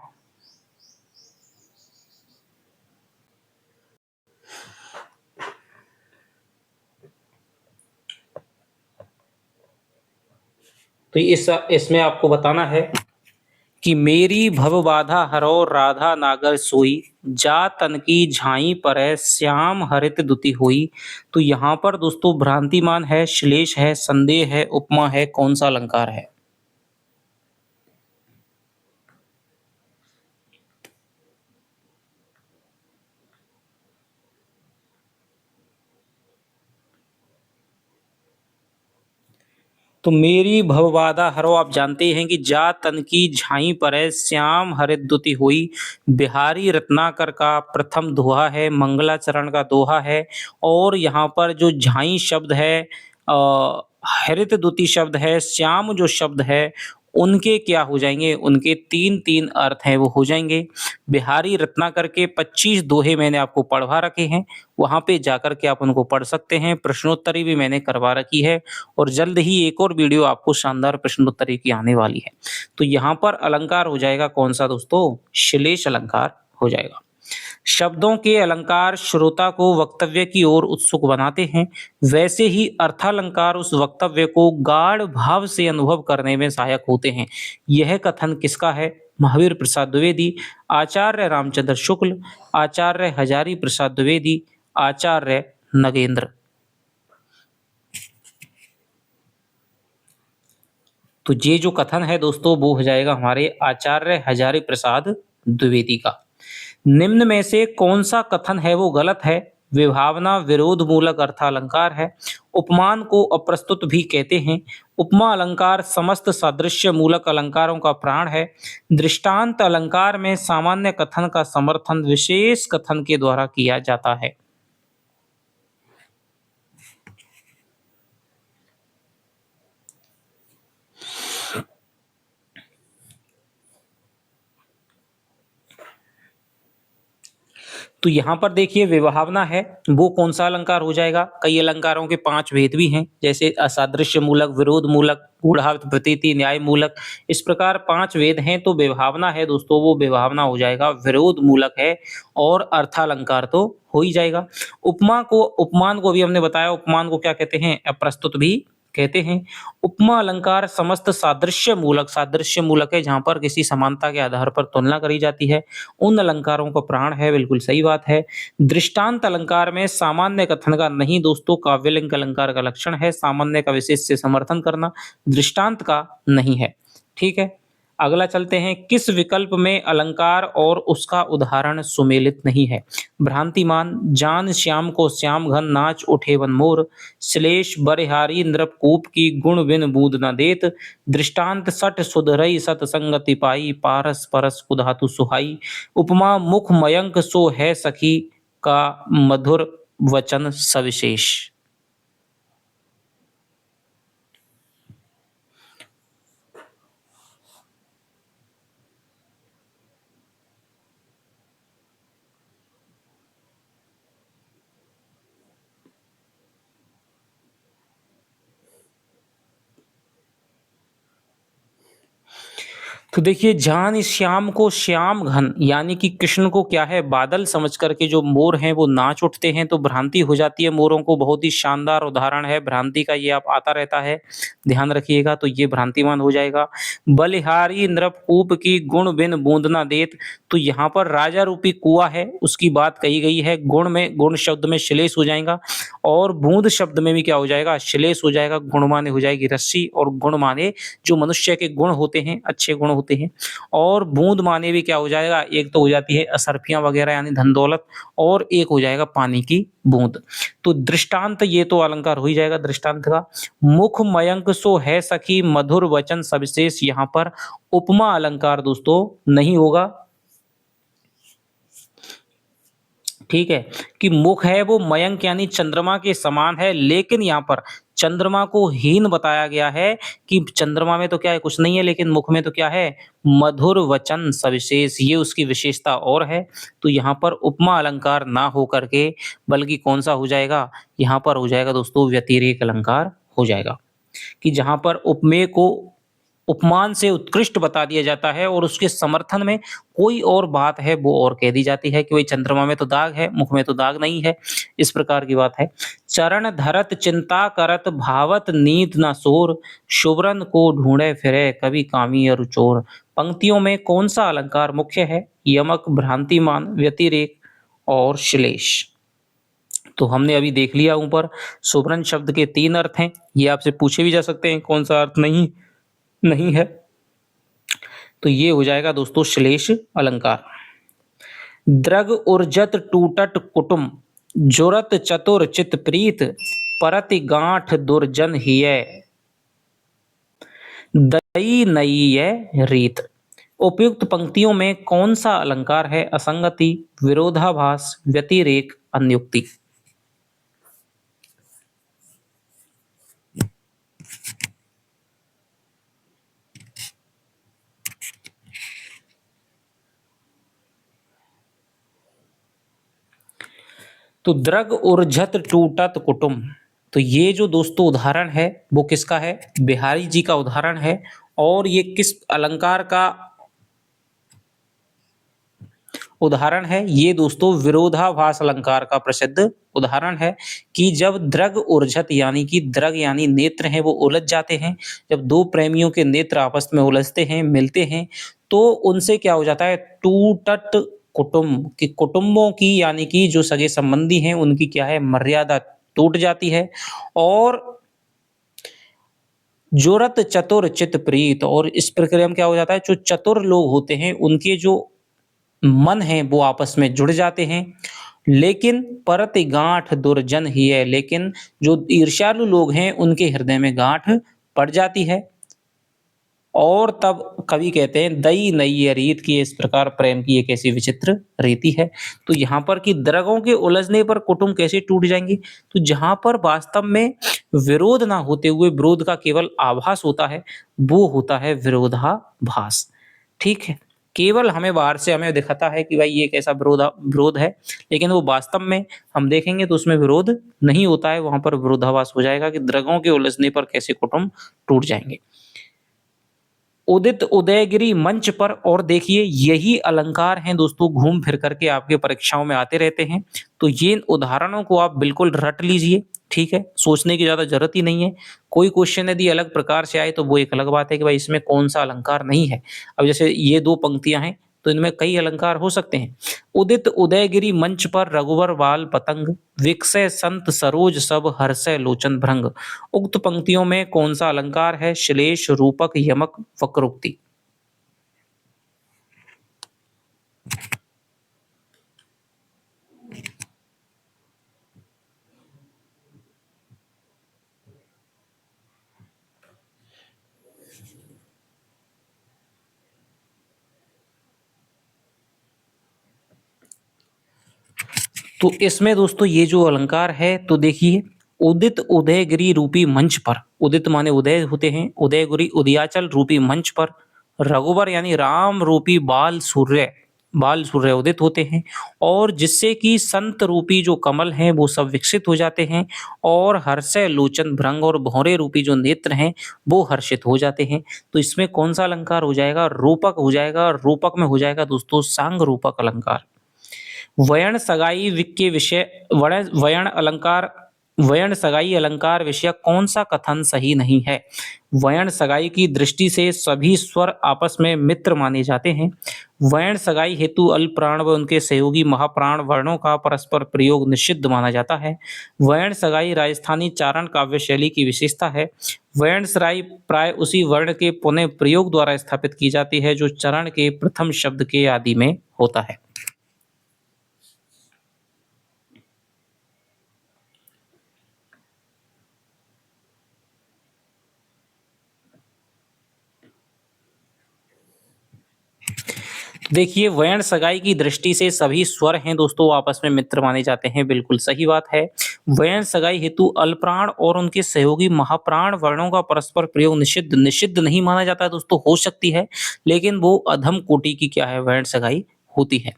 तो इसमें आपको बताना है कि मेरी भव बाधा हरो, राधा नागर सोई, जा तन की झाई परै, श्याम हरित दुति होई। तो यहाँ पर दोस्तों भ्रांतिमान है, श्लेष है, संदेह है, उपमा है, कौन सा अलंकार है? तो मेरी भवबाधा हरो, आप जानते हैं कि जा तन की झाई परै श्याम हरित दुति हुई। बिहारी रत्नाकर का प्रथम दोहा है, मंगलाचरण का दोहा है। और यहाँ पर जो झाई शब्द है, हरित दुति शब्द है, श्याम जो शब्द है, उनके क्या हो जाएंगे, उनके तीन तीन अर्थ हैं वो हो जाएंगे। बिहारी रत्नाकर के 25 दोहे मैंने आपको पढ़वा रखे हैं, वहां पे जाकर के आप उनको पढ़ सकते हैं। प्रश्नोत्तरी भी मैंने करवा रखी है और जल्द ही एक और वीडियो आपको शानदार प्रश्नोत्तरी की आने वाली है। तो यहाँ पर अलंकार हो जाएगा कौन सा दोस्तों, श्लेष अलंकार हो जाएगा। शब्दों के अलंकार श्रोता को वक्तव्य की ओर उत्सुक बनाते हैं, वैसे ही अर्थालंकार उस वक्तव्य को गाढ़ भाव से अनुभव करने में सहायक होते हैं। यह कथन किसका है, महावीर प्रसाद द्विवेदी, आचार्य रामचंद्र शुक्ल, आचार्य हजारी प्रसाद द्विवेदी, आचार्य नगेंद्र। तो ये जो कथन है दोस्तों वो हो जाएगा हमारे आचार्य हजारी प्रसाद द्विवेदी का। निम्न में से कौन सा कथन है वो गलत है, विभावना विरोध मूलक अर्थालंकार है, उपमान को अप्रस्तुत भी कहते हैं, उपमा अलंकार समस्त सादृश्य मूलक अलंकारों का प्राण है, दृष्टांत अलंकार में सामान्य कथन का समर्थन विशेष कथन के द्वारा किया जाता है। तो यहाँ पर देखिए विभावना है वो कौन सा अलंकार हो जाएगा, कई अलंकारों के 5 भेद भी हैं, जैसे असादृश्य मूलक, विरोध मूलक, गूढ़ार्थ प्रतीति, न्याय मूलक, इस प्रकार 5 वेद हैं। तो विभावना है दोस्तों, वो विभावना हो जाएगा, विरोध मूलक है और अर्थालंकार तो हो ही जाएगा। उपमा को, उपमान को भी हमने बताया, उपमान को क्या कहते हैं, अप्रस्तुत भी कहते हैं। उपमा अलंकार समस्त सादृश्य मूलक, सादृश्य मूलक है जहां पर किसी समानता के आधार पर तुलना करी जाती है, उन अलंकारों का प्राण है, बिल्कुल सही बात है। दृष्टांत अलंकार में सामान्य कथन का नहीं दोस्तों, काव्यलिंग अलंकार का लक्षण है सामान्य का विशेष से समर्थन करना, दृष्टांत का नहीं है। ठीक है, अगला चलते हैं, किस विकल्प में अलंकार और उसका उदाहरण सुमेलित नहीं है। भ्रांतिमान, जान श्याम को श्याम घन नाच उठे वन मोर, श्लेष बरिहारी नृपकूप की गुण बिन बूंद न देत, दृष्टांत सठ सुधरई सतसंगति पाई, पारस परस कुधातु सुहाई, उपमा मुख मयंक सो है सखी का मधुर वचन सविशेष। तो देखिए, जान इस श्याम को श्याम घन, यानी कि कृष्ण को क्या है, बादल समझ करके जो मोर हैं वो नाच उठते हैं, तो भ्रांति हो जाती है मोरों को। बहुत ही शानदार उदाहरण है भ्रांति का, ये आप आता रहता है, ध्यान रखिएगा। तो ये भ्रांतिमान हो जाएगा। बलिहारी नृपकूप की गुण बिन बूंद ना देत, तो यहाँ पर राजा रूपी कुआं है उसकी बात कही गई है। गुण में, गुण शब्द में श्लेष हो जाएगा, और बूंद शब्द में भी क्या हो जाएगा, श्लेष हो जाएगा। गुण माने हो जाएगी रस्सी, और गुण माने जो मनुष्य के गुण होते हैं, अच्छे गुण होते हैं। और बूंद माने भी क्या हो जाएगा, एक तो हो जाती है असरफियां वगैरह यानी धन दौलत, और एक हो जाएगा पानी की बूंद। तो दृष्टांत, ये तो अलंकार हो ही जाएगा दृष्टांत का। मुख मयंक सो है सखी मधुर वचन सविशेष, यहाँ पर उपमा अलंकार दोस्तों नहीं होगा। ठीक है, कि मुख है वो मयंक यानी चंद्रमा के समान है, लेकिन यहाँ पर चंद्रमा को हीन बताया गया है कि चंद्रमा में तो क्या है, कुछ नहीं है, लेकिन मुख में तो क्या है, मधुर वचन सविशेष, ये उसकी विशेषता और है। तो यहाँ पर उपमा अलंकार ना हो करके बल्कि कौन सा हो जाएगा, यहाँ पर हो जाएगा दोस्तों व्यतिरेक अलंकार हो जाएगा, कि जहाँ पर उपमेय को उपमान से उत्कृष्ट बता दिया जाता है और उसके समर्थन में कोई और बात है वो और कह दी जाती है, कि भाई चंद्रमा में तो दाग है, मुख में तो दाग नहीं है, इस प्रकार की बात है। चरण धरत चिंता करत भावत नींद न सोर, शुभ्रन को ढूंढे फिरे कभी कामी और चोर। पंक्तियों में कौन सा अलंकार मुख्य है, यमक, भ्रांतिमान, व्यतिरेक और श्लेष। तो हमने अभी देख लिया ऊपर, शुभ्रन शब्द के 3 अर्थ हैं, ये आपसे पूछे भी जा सकते हैं कौन सा अर्थ नहीं नहीं है। तो ये हो जाएगा दोस्तों श्लेष अलंकार। द्रग उर्जत टूटट कुटुम, जुरत चतुर चित प्रीत, परति गांठ दुर्जन हिय। दयनीय रीत। उपयुक्त पंक्तियों में कौन सा अलंकार है असंगति, विरोधाभास, व्यतिरेक, अन्युक्ति? तो द्रग उर्झत टूटत कुटुम। तो ये जो दोस्तों उदाहरण है वो किसका है? बिहारी जी का उदाहरण है। और ये किस अलंकार का उदाहरण है? ये दोस्तों विरोधाभास अलंकार का प्रसिद्ध उदाहरण है कि जब द्रग उर्झत यानी कि द्रग यानी नेत्र हैं वो उलझ जाते हैं। जब दो प्रेमियों के नेत्र आपस में उलझते हैं, मिलते हैं, तो उनसे क्या हो जाता है? टूटत कुटुम्ब, कि कुटुंबों की यानी कि जो सगे संबंधी हैं उनकी क्या है? मर्यादा टूट जाती है। और जुरत चतुर चित प्रीत, और इस प्रक्रिया में क्या हो जाता है? जो चतुर लोग होते हैं उनके जो मन है वो आपस में जुड़ जाते हैं। लेकिन परत गांठ दुर्जन ही है, लेकिन जो ईर्ष्यालु लोग हैं उनके हृदय में गांठ पड़ जाती है। और तब कवि कहते हैं दई नई ये रीत, की इस प्रकार प्रेम की एक ऐसी विचित्र रीति है। तो यहाँ पर कि द्रगों के उलझने पर कुटुंब कैसे टूट जाएंगे? तो जहाँ पर वास्तव में विरोध ना होते हुए विरोध का केवल आभास होता है, वो होता है विरोधाभास। ठीक है, केवल हमें बाहर से हमें दिखाता है कि भाई ये कैसा विरोध है, लेकिन वो वास्तव में हम देखेंगे तो उसमें विरोध नहीं होता है। वहां पर विरोधाभास हो जाएगा कि द्रगों के उलझने पर कैसे कुटुंब टूट जाएंगे। उदित उदयगिरी मंच पर, और देखिए यही अलंकार हैं दोस्तों, घूम फिर करके आपके परीक्षाओं में आते रहते हैं। तो ये उदाहरणों को आप बिल्कुल रट लीजिए। ठीक है, सोचने की ज्यादा जरूरत ही नहीं है। कोई क्वेश्चन यदि अलग प्रकार से आए तो वो एक अलग बात है कि भाई इसमें कौन सा अलंकार नहीं है। अब जैसे ये दो पंक्तियां हैं तो इनमें कई अलंकार हो सकते हैं। उदित उदयगिरी मंच पर रघुवर बाल पतंग, विकसय संत सरोज सब हर्षय लोचन भृंग। उक्त पंक्तियों में कौन सा अलंकार है? श्लेष, रूपक, यमक, वक्रोक्ति। तो इसमें दोस्तों ये जो अलंकार है तो देखिए, उदित उदयगिरी रूपी मंच पर, उदित माने उदय होते हैं, उदयगिरी उदयाचल रूपी मंच पर रघुवर यानी राम रूपी बाल सूर्य उदित होते हैं। और जिससे कि संत रूपी जो कमल हैं वो सब विकसित हो जाते हैं। और हर्षय लोचन भृंग, और भौरे रूपी जो नेत्र हैं वो हर्षित हो जाते हैं। तो इसमें कौन सा अलंकार हो जाएगा? रूपक हो जाएगा। रूपक में हो जाएगा दोस्तों सांग रूपक अलंकार। वयन सगाई के विषय, वयन सगाई अलंकार विषय कौन सा कथन सही नहीं है? वयन सगाई की दृष्टि से सभी स्वर आपस में मित्र माने जाते हैं। वयन सगाई हेतु अल्प प्राण व उनके सहयोगी महाप्राण वर्णों का परस्पर प्रयोग निषिद्ध माना जाता है। वयन सगाई राजस्थानी चारण काव्य शैली की विशेषता है। वयन सगाई प्राय उसी वर्ण के पुनः प्रयोग द्वारा स्थापित की जाती है जो चरण के प्रथम शब्द के आदि में होता है। देखिए, वयन सगाई की दृष्टि से सभी स्वर हैं दोस्तों आपस में मित्र माने जाते हैं, बिल्कुल सही बात है। वयन सगाई हेतु अल्पप्राण और उनके सहयोगी महाप्राण वर्णों का परस्पर प्रयोग निषिद्ध नहीं माना जाता है दोस्तों। हो सकती है, लेकिन वो अधम कोटि की क्या है? वयन सगाई होती है।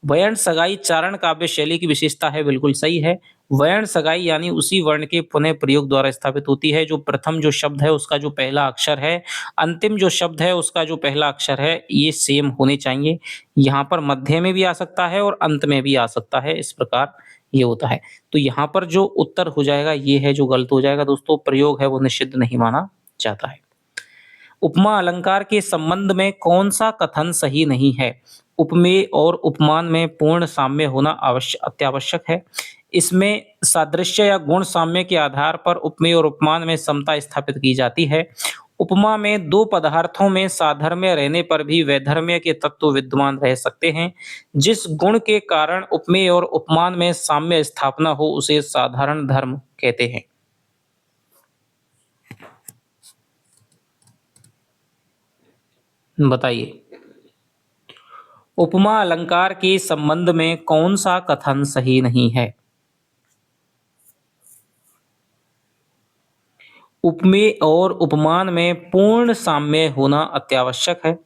वयन सगाई चारण काव्य शैली की विशेषता है, बिल्कुल सही है। वयन सगाई यानी उसी वर्ण के पुनः प्रयोग द्वारा स्थापित होती है। जो प्रथम जो शब्द है उसका जो पहला अक्षर है, अंतिम जो शब्द है उसका जो पहला अक्षर है, ये सेम होने चाहिए। यहाँ पर मध्य में भी आ सकता है और अंत में भी आ सकता है, इस प्रकार ये होता है। तो यहाँ पर जो उत्तर हो जाएगा ये है जो गलत हो जाएगा दोस्तों, प्रयोग है वो निषिद्ध नहीं माना जाता है। उपमा अलंकार के संबंध में कौन सा कथन सही नहीं है? उपमेय और उपमान में पूर्ण साम्य होना अत्यावश्यक है। इसमें सादृश्य या गुण साम्य के आधार पर उपमेय और उपमान में समता स्थापित की जाती है। उपमा में दो पदार्थों में साधर्म्य रहने पर भी वैधर्म्य के तत्व विद्यमान रह सकते हैं। जिस गुण के कारण उपमेय और उपमान में साम्य स्थापना हो उसे साधारण धर्म कहते हैं। बताइए, उपमा अलंकार के संबंध में कौन सा कथन सही नहीं है? उपमेय और उपमान में पूर्ण साम्य होना अत्यावश्यक है।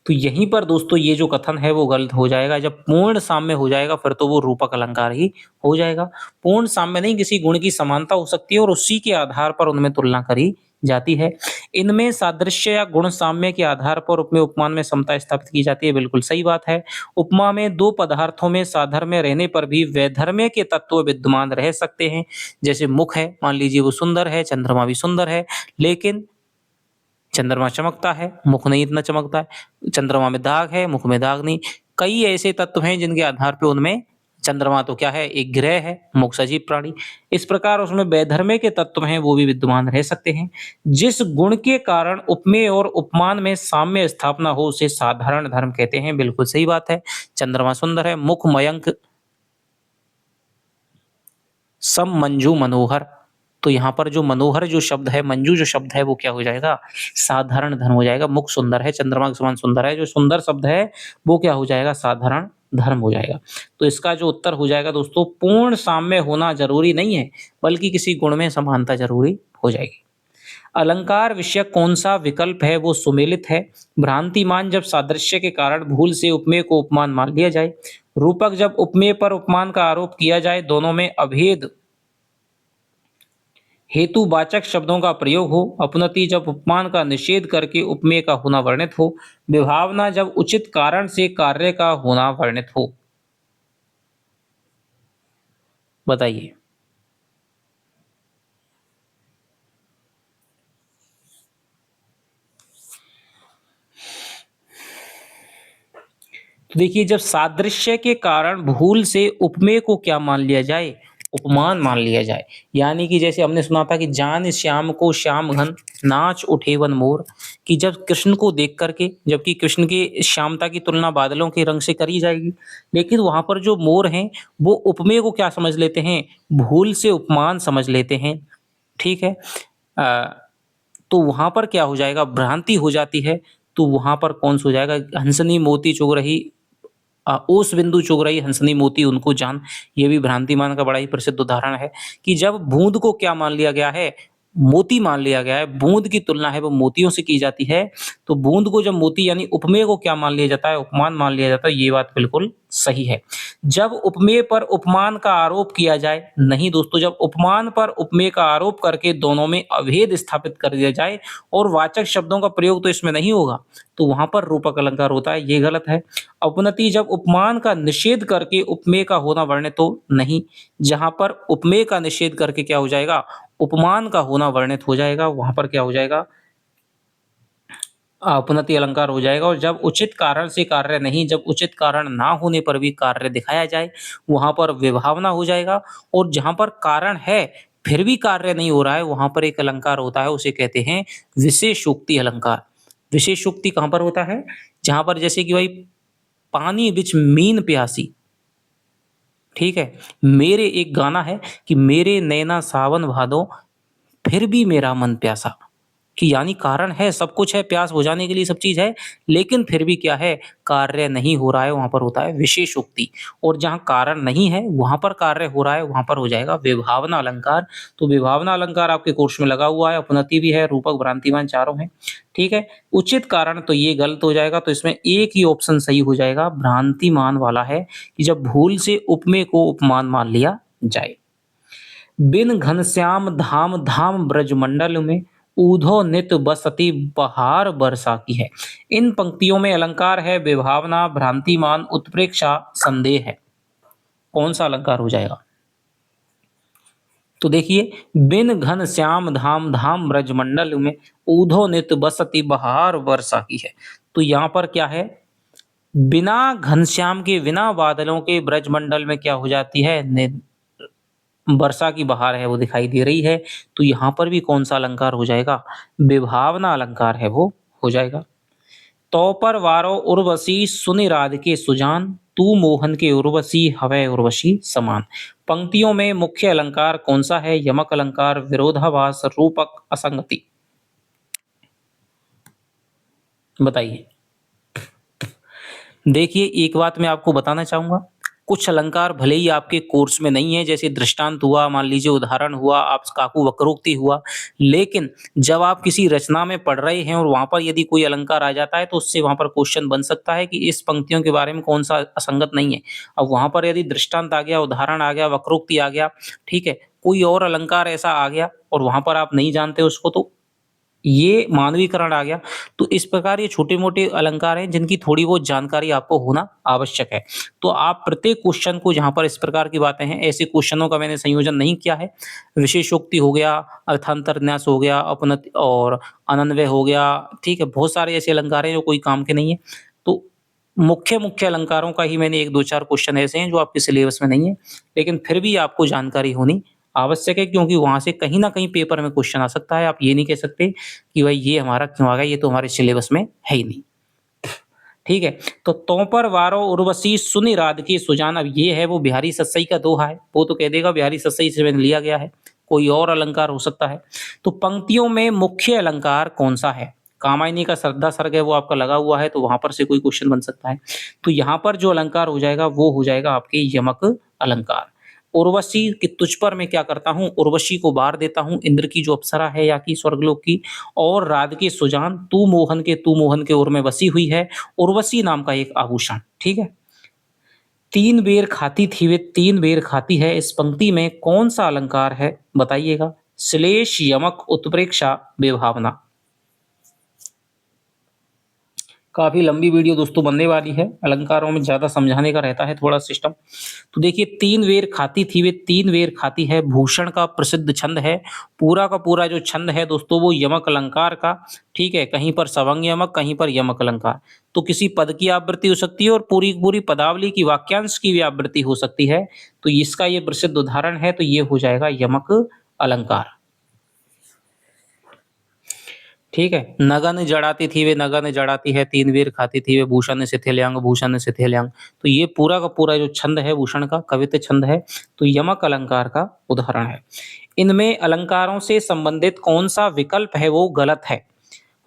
तो यहीं पर दोस्तों ये जो कथन है वो गलत हो जाएगा। जब पूर्ण साम्य हो जाएगा फिर तो वो रूपक अलंकार ही हो जाएगा। पूर्ण साम्य नहीं, किसी गुण की समानता हो सकती है और उसी के आधार पर उनमें तुलना करी जाती है। इनमें सादृश्य या गुण साम्य के आधार पर उपमेय उपमान में समता स्थापित की जाती है, बिल्कुल सही बात है। उपमा में दो पदार्थों में साधर्म्य रहने पर भी वैधर्म्य के तत्व विद्यमान रह सकते हैं। जैसे मुख है, मान लीजिए वो सुंदर है, चंद्रमा भी सुंदर है, लेकिन चंद्रमा चमकता है, मुख नहीं इतना चमकता है। चंद्रमा में दाग है, मुख में दाग नहीं। कई ऐसे तत्व हैं जिनके आधार पे उनमें, चंद्रमा तो क्या है, एक ग्रह है, मुख सजीव प्राणी। इस प्रकार उसमें वैधर्म्य के तत्व हैं वो भी विद्यमान रह सकते हैं। जिस गुण के कारण उपमेय और उपमान में साम्य स्थापना हो उसे साधारण धर्म कहते हैं, बिल्कुल सही बात है। चंद्रमा सुंदर है, मुख मयंक, सम मंजू मनोहर। तो यहाँ पर जो मनोहर जो शब्द है, मंजू जो शब्द है वो क्या हो जाएगा, साधारण धर्म हो जाएगा। मुख सुंदर है, चंद्रमा के समान सुंदर है, जो सुंदर शब्द है वो क्या हो जाएगा, साधारण धर्म हो जाएगा। तो इसका जो उत्तर हो जाएगा दोस्तों, पूर्ण साम्य होना जरूरी नहीं है, बल्कि किसी गुण में समानता जरूरी हो जाएगी। अलंकार विषय कौन सा विकल्प है वो सुमेलित है। भ्रांतिमान जब सादृश्य के कारण भूल से उपमेय को उपमान मान लिया जाए। रूपक जब उपमेय पर उपमान का आरोप किया जाए। दोनों में अभेद हेतुवाचक शब्दों का प्रयोग हो। अपनति जब उपमान का निषेध करके उपमेय का होना वर्णित हो। विभावना जब उचित कारण से कार्य का होना वर्णित हो। बताइए। तो देखिए, जब सादृश्य के कारण भूल से उपमेय को क्या मान लिया जाए, उपमान मान लिया जाए। यानी कि जैसे हमने सुना था कि जान श्याम को श्याम घन, नाच उठे वन मोर। कि जब कृष्ण को देख करके, जबकि कृष्ण की श्यामता की तुलना बादलों के रंग से करी जाएगी, लेकिन वहां पर जो मोर हैं वो उपमेय को क्या समझ लेते हैं, भूल से उपमान समझ लेते हैं। ठीक है। तो वहां पर क्या हो जाएगा, भ्रांति हो जाती है। तो वहां पर कौन सा हो जाएगा, हंसनी मोती चुग रही, ओस बिंदु चुग रही हंसनी मोती उनको जान। ये भी भ्रांतिमान का बड़ा ही प्रसिद्ध उदाहरण है कि जब बूंद को क्या मान लिया गया है, मोती मान लिया गया है। बूंद की तुलना है वो मोतियों से की जाती है। तो बूंद को जब मोती यानी उपमेय को क्या मान लिया जाता है, उपमान मान लिया जाता है। ये बात बिल्कुल सही है। जब उपमेय पर उपमान का आरोप किया जाए, नहीं दोस्तों, जब उपमान पर उपमेय का आरोप करके दोनों में अभेद स्थापित कर दिया जाए और वाचक शब्दों का प्रयोग तो इसमें नहीं होगा, तो वहां पर रूपक अलंकार होता है, ये गलत है। अपनति जब उपमान का निषेध करके उपमेय का होना वर्णित हो, नहीं, जहां पर उपमेय का निषेध करके क्या हो जाएगा, उपमान का होना वर्णित हो जाएगा, वहां पर क्या हो जाएगा, अपनति अलंकार हो जाएगा। और जब उचित कारण से कार्य नहीं, जब उचित कारण ना होने पर भी कार्य दिखाया जाए, वहां पर विभावना हो जाएगा। और जहां पर कारण है फिर भी कार्य नहीं हो रहा है, वहां पर एक अलंकार होता है, उसे कहते हैं विशेषोक्ति अलंकार। विशेषोक्ति कहां पर होता है, जहां पर जैसे कि भाई पानी बिच मीन प्यासी। ठीक है। मेरे एक गाना है कि मेरे नैना सावन भादो, फिर भी मेरा मन प्यासा। कि यानी कारण है, सब कुछ है, प्यास बुझाने के लिए सब चीज है, लेकिन फिर भी क्या है, कार्य नहीं हो रहा है, वहां पर होता है विशेषोक्ति। और जहां कारण नहीं है वहां पर कार्य हो रहा है, वहां पर हो जाएगा विभावना अलंकार। तो विभावना अलंकार आपके कोर्स में लगा हुआ है, अपनति भी है, रूपक भ्रांतिमान चारों हैं। ठीक है। उचित कारण तो ये गलत हो जाएगा, तो इसमें एक ही ऑप्शन सही हो जाएगा, भ्रांतिमान वाला है, कि जब भूल से उपमेय को उपमान मान लिया जाए। बिन घनश्याम धाम धाम ब्रजमंडल में, ऊधो नित बसती बहार बरसा की है। इन पंक्तियों में अलंकार है विभावना, भ्रांतिमान, उत्प्रेक्षा, संदेह है। कौन सा अलंकार हो जाएगा, तो देखिए, बिन घन श्याम धाम धाम ब्रजमंडल में, ऊधो नित बसती बहार बरसा की है। तो यहाँ पर क्या है, बिना घनश्याम के, बिना बादलों के ब्रजमंडल में क्या हो जाती है, वर्षा की बहार है वो दिखाई दे रही है। तो यहाँ पर भी कौन सा अलंकार हो जाएगा, विभावना अलंकार है वो हो जाएगा। तो पर वारो उर्वशी सुनि राधिके सुजान, तू मोहन के उर्वशी हवै उर्वशी समान। पंक्तियों में मुख्य अलंकार कौन सा है, यमक अलंकार, विरोधाभास, रूपक, असंगति। बताइए। देखिए, एक बात मैं आपको बताना चाहूँगा, कुछ अलंकार भले ही आपके कोर्स में नहीं है, जैसे दृष्टांत हुआ, मान लीजिए उदाहरण हुआ, आप काकू वक्रोक्ति हुआ, लेकिन जब आप किसी रचना में पढ़ रहे हैं और वहाँ पर यदि कोई अलंकार आ जाता है, तो उससे वहाँ पर क्वेश्चन बन सकता है कि इस पंक्तियों के बारे में कौन-सा असंगत नहीं है। अब वहाँ पर यदि दृष्टांत आ गया, उदाहरण आ गया, वक्रोक्ति आ गया, ठीक है? कोई और अलंकार ऐसा आ गया और वहाँ पर आप नहीं जानते उसको, तो ये मानवीकरण आ गया। तो इस प्रकार ये छोटे-मोटे अलंकार हैं जिनकी थोड़ी बहुत जानकारी आपको होना आवश्यक है। तो आप प्रत्येक क्वेश्चन को जहाँ पर इस प्रकार की बातें हैं, ऐसे क्वेश्चनों का मैंने संयोजन नहीं किया है। विशेषोक्ति हो गया, अर्थांतरन्यास हो गया, अपनत और अनन्वय हो गया, ठीक है? बहुत सारे ऐसे अलंकार हैं जो कोई काम के नहीं है। तो मुख्य-मुख्य अलंकारों का ही मैंने 1, 2, 4 क्वेश्चन ऐसे हैं जो आपके सिलेबस में नहीं है, लेकिन फिर भी आपको जानकारी होनी आवश्यक है, क्योंकि वहाँ से कहीं न कहीं पेपर में क्वेश्चन आ सकता है। आप ये नहीं कह सकते कि भाई ये हमारा क्यों आ गया, ये तो हमारे सिलेबस में है ही नहीं। ठीक है? तो "त्यों पर वारो उर्वशी सुनि राधकी सुजान", अब ये है वो बिहारी सस्सई का दोहा है। वो तो कह देगा बिहारी सस्सई से मैंने लिया गया है, कोई और अलंकार हो सकता है। तो पंक्तियों में मुख्य अलंकार कौन-सा है? कामायनी का श्रद्धा सर्ग है, वो आपका लगा हुआ है, तो वहाँ पर से कोई क्वेश्चन बन सकता है। तो यहाँ पर जो अलंकार हो जाएगा, वो हो जाएगा आपके यमक अलंकार। उर्वशी कि तुझ पर मैं क्या करता हूँ, उर्वशी को बार देता हूँ, इंद्र की जो अप्सरा है या कि स्वर्गलोक की, और राध के सुजान, तू मोहन के ओर में बसी हुई है, उर्वशी नाम का एक आभूषण, ठीक है? तीन बेर खाती थी वे तीन बेर खाती है, इस पंक्ति में कौन सा अलंकार है बताइएगा? श्लेष, यमक, उत्प्रेक्षा, विभावना। काफ़ी लंबी वीडियो दोस्तों बनने वाली है, अलंकारों में ज़्यादा समझाने का रहता है थोड़ा सिस्टम। तो देखिए, तीन बेर खाती थी वे तीन बेर खाती है, भूषण का प्रसिद्ध छंद है। पूरा का पूरा जो छंद है दोस्तों वो यमक अलंकार का, ठीक है? कहीं पर सवंग यमक, कहीं पर यमक अलंकार। तो किसी पद की आवृत्ति हो सकती है और पूरी की पूरी पदावली की, वाक्यांश की भी आवृत्ति हो सकती है। तो इसका ये प्रसिद्ध उदाहरण है, तो ये हो जाएगा यमक अलंकार। ठीक है? नगन जड़ाती थी वे नगन जड़ाती है, तीन वीर खाती थी वे भूषण शिथिल्यांग भूषण शिथिल्यांग। तो ये पूरा का पूरा जो छंद है भूषण का, कवित्त छंद है, तो यमक अलंकार का उदाहरण है। इनमें अलंकारों से संबंधित कौन-सा विकल्प है वो गलत है?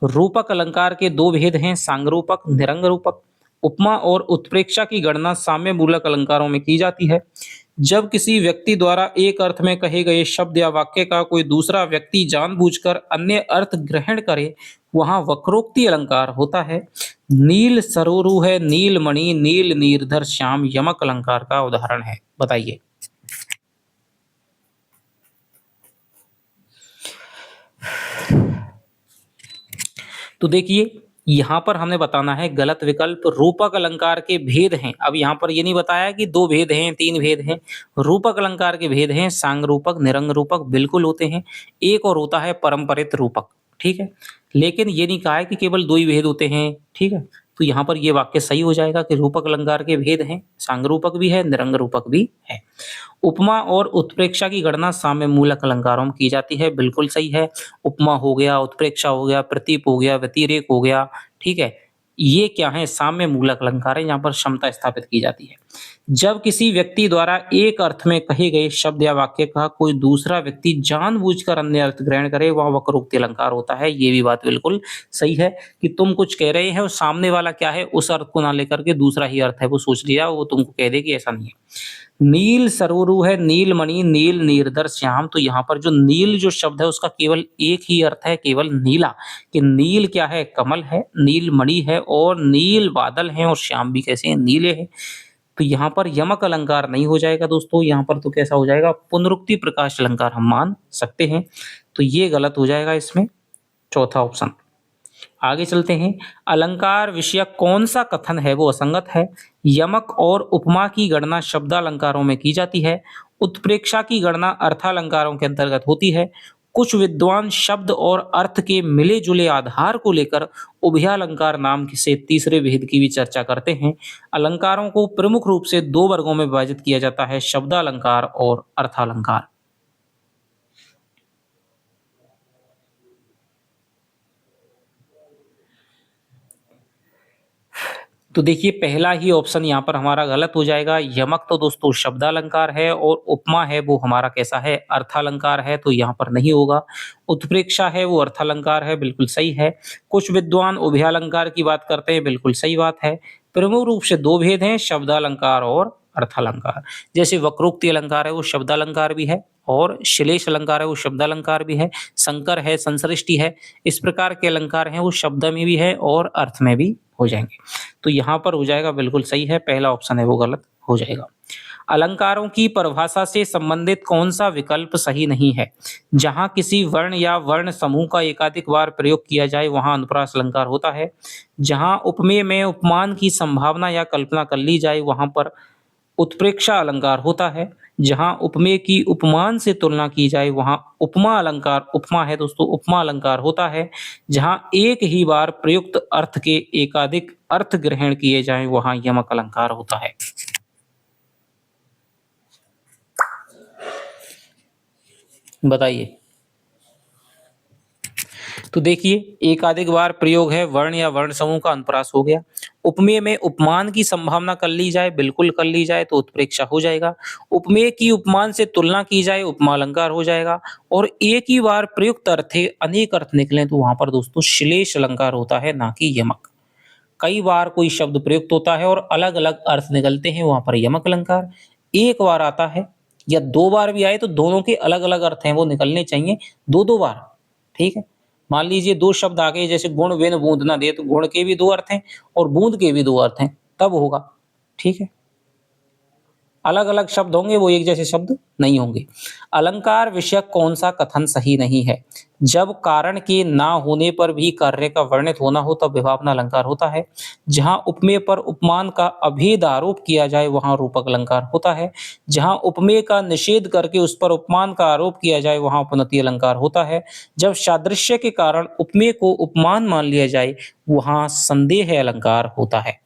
रूपक अलंकार के दो भेद हैं, सांगरूपक, निरंग रूपक। उपमा और उत्प्रेक्षा की गणना साम्य मूलक अलंकारों में की जाती है। जब किसी व्यक्ति द्वारा एक अर्थ में कहे गए शब्द या वाक्य का कोई दूसरा व्यक्ति जानबूझकर अन्य अर्थ ग्रहण करे, वहां वक्रोक्ति अलंकार होता है। नील सरोरु है, नीलमणि, नील निर्धर श्याम यमक अलंकार का उदाहरण है। बताइए। तो देखिए, यहाँ पर हमें बताना है गलत विकल्प। रूपक अलंकार के भेद हैं। अब यहाँ पर ये नहीं बताया कि 2 भेद हैं, 3 भेद हैं। रूपक अलंकार के भेद हैं, सांग रूपक, निरंग रूपक बिल्कुल होते हैं। एक और होता है परंपरित रूपक, ठीक है? लेकिन ये नहीं कहा है कि केवल 2 ही भेद होते हैं, ठीक है? तो यहाँ पर ये वाक्य सही हो जाएगा कि रूपक अलंकार के भेद हैं, सांग रूपक भी है, निरंग रूपक भी है। उपमा और उत्प्रेक्षा की गणना साम्य मूलक अलंकारों में की जाती है, बिल्कुल सही है। उपमा हो गया, उत्प्रेक्षा हो गया, प्रतीप हो गया, व्यतिरेक हो गया, ठीक है? ये क्या है? साम्य मूलक अलंकार है, यहाँ पर क्षमता स्थापित की जाती है। जब किसी व्यक्ति द्वारा एक अर्थ में कहे गए शब्द या वाक्य का कोई दूसरा व्यक्ति जानबूझकर अन्य अर्थ ग्रहण करे, वह वक्रोक्ति अलंकार होता है। ये भी बात बिल्कुल सही है कि तुम कुछ कह रहे हैं और सामने वाला क्या है, उस अर्थ को ना लेकर के दूसरा ही अर्थ है वो सोच लिया, वो तुमको कह दे कि ऐसा नहीं है। नील सरोरु है, नीलमणि, नील निर्धर श्याम। तो यहाँ पर जो नील जो शब्द है उसका केवल एक ही अर्थ है, केवल नीला। कि नील क्या है? कमल है, नीलमणि है और नील बादल हैं और श्याम भी कैसे हैं? नीले हैं। तो यहाँ पर यमक अलंकार नहीं हो जाएगा दोस्तों, यहाँ पर तो कैसा हो जाएगा? पुनरुक्ति प्रकाश अलंकार हम मान सकते हैं। तो ये गलत हो जाएगा इसमें, चौथा ऑप्शन। आगे चलते हैं। अलंकार विषयक कौन सा कथन है वो असंगत है? यमक और उपमा की गणना शब्दालंकारों में की जाती है। उत्प्रेक्षा की गणना अर्थालंकारों के अंतर्गत होती है। कुछ विद्वान शब्द और अर्थ के मिले जुले आधार को लेकर उभयालंकार नाम से तीसरे भेद की भी चर्चा करते हैं। अलंकारों को प्रमुख रूप से दो वर्गों में विभाजित किया जाता है, शब्दालंकार और अर्थालंकार। तो देखिए पहला ही ऑप्शन यहाँ पर हमारा गलत हो जाएगा। यमक तो दोस्तों शब्दालंकार है और उपमा है वो हमारा कैसा है, अर्थालंकार है, तो यहाँ पर नहीं होगा। उत्प्रेक्षा है वो अर्थालंकार है, बिल्कुल सही है। कुछ विद्वान उभयालंकार की बात करते हैं, बिल्कुल सही बात है। प्रमुख रूप से दो भेद हैं, शब्दालंकार और अर्थालंकार। जैसे वक्रोक्ति अलंकार है वो शब्दालंकार भी है और श्लेष अलंकार है वो शब्दालंकार भी है। संकर है, संसृष्टि है, इस प्रकार के अलंकार हैं वो शब्द में भी है और अर्थ में भी हो जाएंगे। तो यहाँ पर हो जाएगा बिल्कुल सही है, पहला ऑप्शन है वो गलत हो जाएगा। अलंकारों की परिभाषा से संबंधित कौन सा विकल्प सही नहीं है? जहां किसी वर्ण या वर्ण समूह का एकाधिक बार प्रयोग किया जाए वहां अनुप्रास अलंकार होता है। जहां उपमेय में उपमान की संभावना या कल्पना कर ली जाए वहां पर उत्प्रेक्षा अलंकार होता है। जहां उपमेय की उपमान से तुलना की जाए वहां उपमा अलंकार, उपमा है दोस्तों, उपमा अलंकार होता है। जहां एक ही बार प्रयुक्त अर्थ के एकाधिक अर्थ ग्रहण किए जाएं वहां यमक अलंकार होता है। बताइए। तो देखिए एकाधिक बार प्रयोग है, वर्ण या वर्ण समूह का अनुप्रास हो गया। उपमेय में उपमान की संभावना कर ली जाए, बिल्कुल कर ली जाए तो उत्प्रेक्षा हो जाएगा। उपमेय की उपमान से तुलना की जाए उपमा अलंकार हो जाएगा। और एक ही बार प्रयुक्त अर्थ अनेक अर्थ निकले तो वहां पर दोस्तों श्लेष अलंकार होता है, ना कि यमक। कई बार कोई शब्द प्रयुक्त होता है और अलग अलग अर्थ निकलते हैं वहां पर यमक अलंकार। एक बार आता है या दो बार भी आए तो दोनों के अलग अलग अर्थ हैं वो निकलने चाहिए, दो दो बार। ठीक है, मान लीजिए दो शब्द आ गए जैसे गुण बिन बूंद ना दे, तो गुण के भी दो अर्थ हैं और बूंद के भी दो अर्थ हैं, तब होगा। ठीक है, अलग अलग शब्द होंगे वो एक जैसे शब्द नहीं होंगे। अलंकार विषयक कौन सा कथन सही नहीं है? जब कारण के ना होने पर भी कार्य का वर्णित होना हो तब विभावना अलंकार होता है। जहां उपमेय पर उपमान का अभेद आरोप किया जाए वहां रूपक अलंकार होता है। जहां उपमेय का निषेध करके उस पर उपमान का आरोप किया जाए वहां उपनति अलंकार होता है। जब सादृश्य के कारण उपमेय को उपमान मान लिया जाए वहां संदेह अलंकार होता है।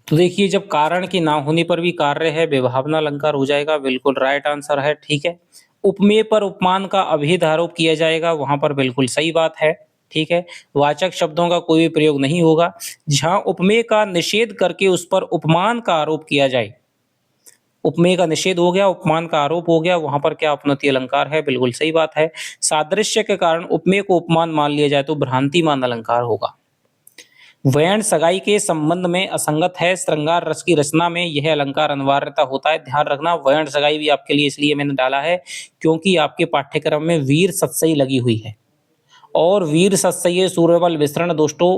तो देखिए जब कारण के ना होने पर भी कार्य है विभावना अलंकार हो जाएगा, बिल्कुल राइट आंसर है। ठीक है, उपमेय पर उपमान का अभेद आरोप किया जाएगा वहां पर बिल्कुल सही बात है। ठीक है, वाचक शब्दों का कोई भी प्रयोग नहीं होगा। जहां उपमेय का निषेध करके उस पर उपमान का आरोप किया जाए, उपमेय का निषेध हो गया, उपमान का आरोप हो गया, वहां पर क्या उपनति अलंकार है, बिल्कुल सही बात है। सादृश्य के कारण उपमेय को उपमान मान लिया जाए तो भ्रांतिमान अलंकार होगा। वर्ण सगाई के संबंध में असंगत है, श्रृंगार रस की रचना में यह अलंकार अनिवार्यता होता है। ध्यान रखना वर्ण सगाई भी आपके लिए इसलिए मैंने डाला है क्योंकि आपके पाठ्यक्रम में वीर सत्सई लगी हुई है और वीर सत्सई सूर्यबल विसरण दोस्तों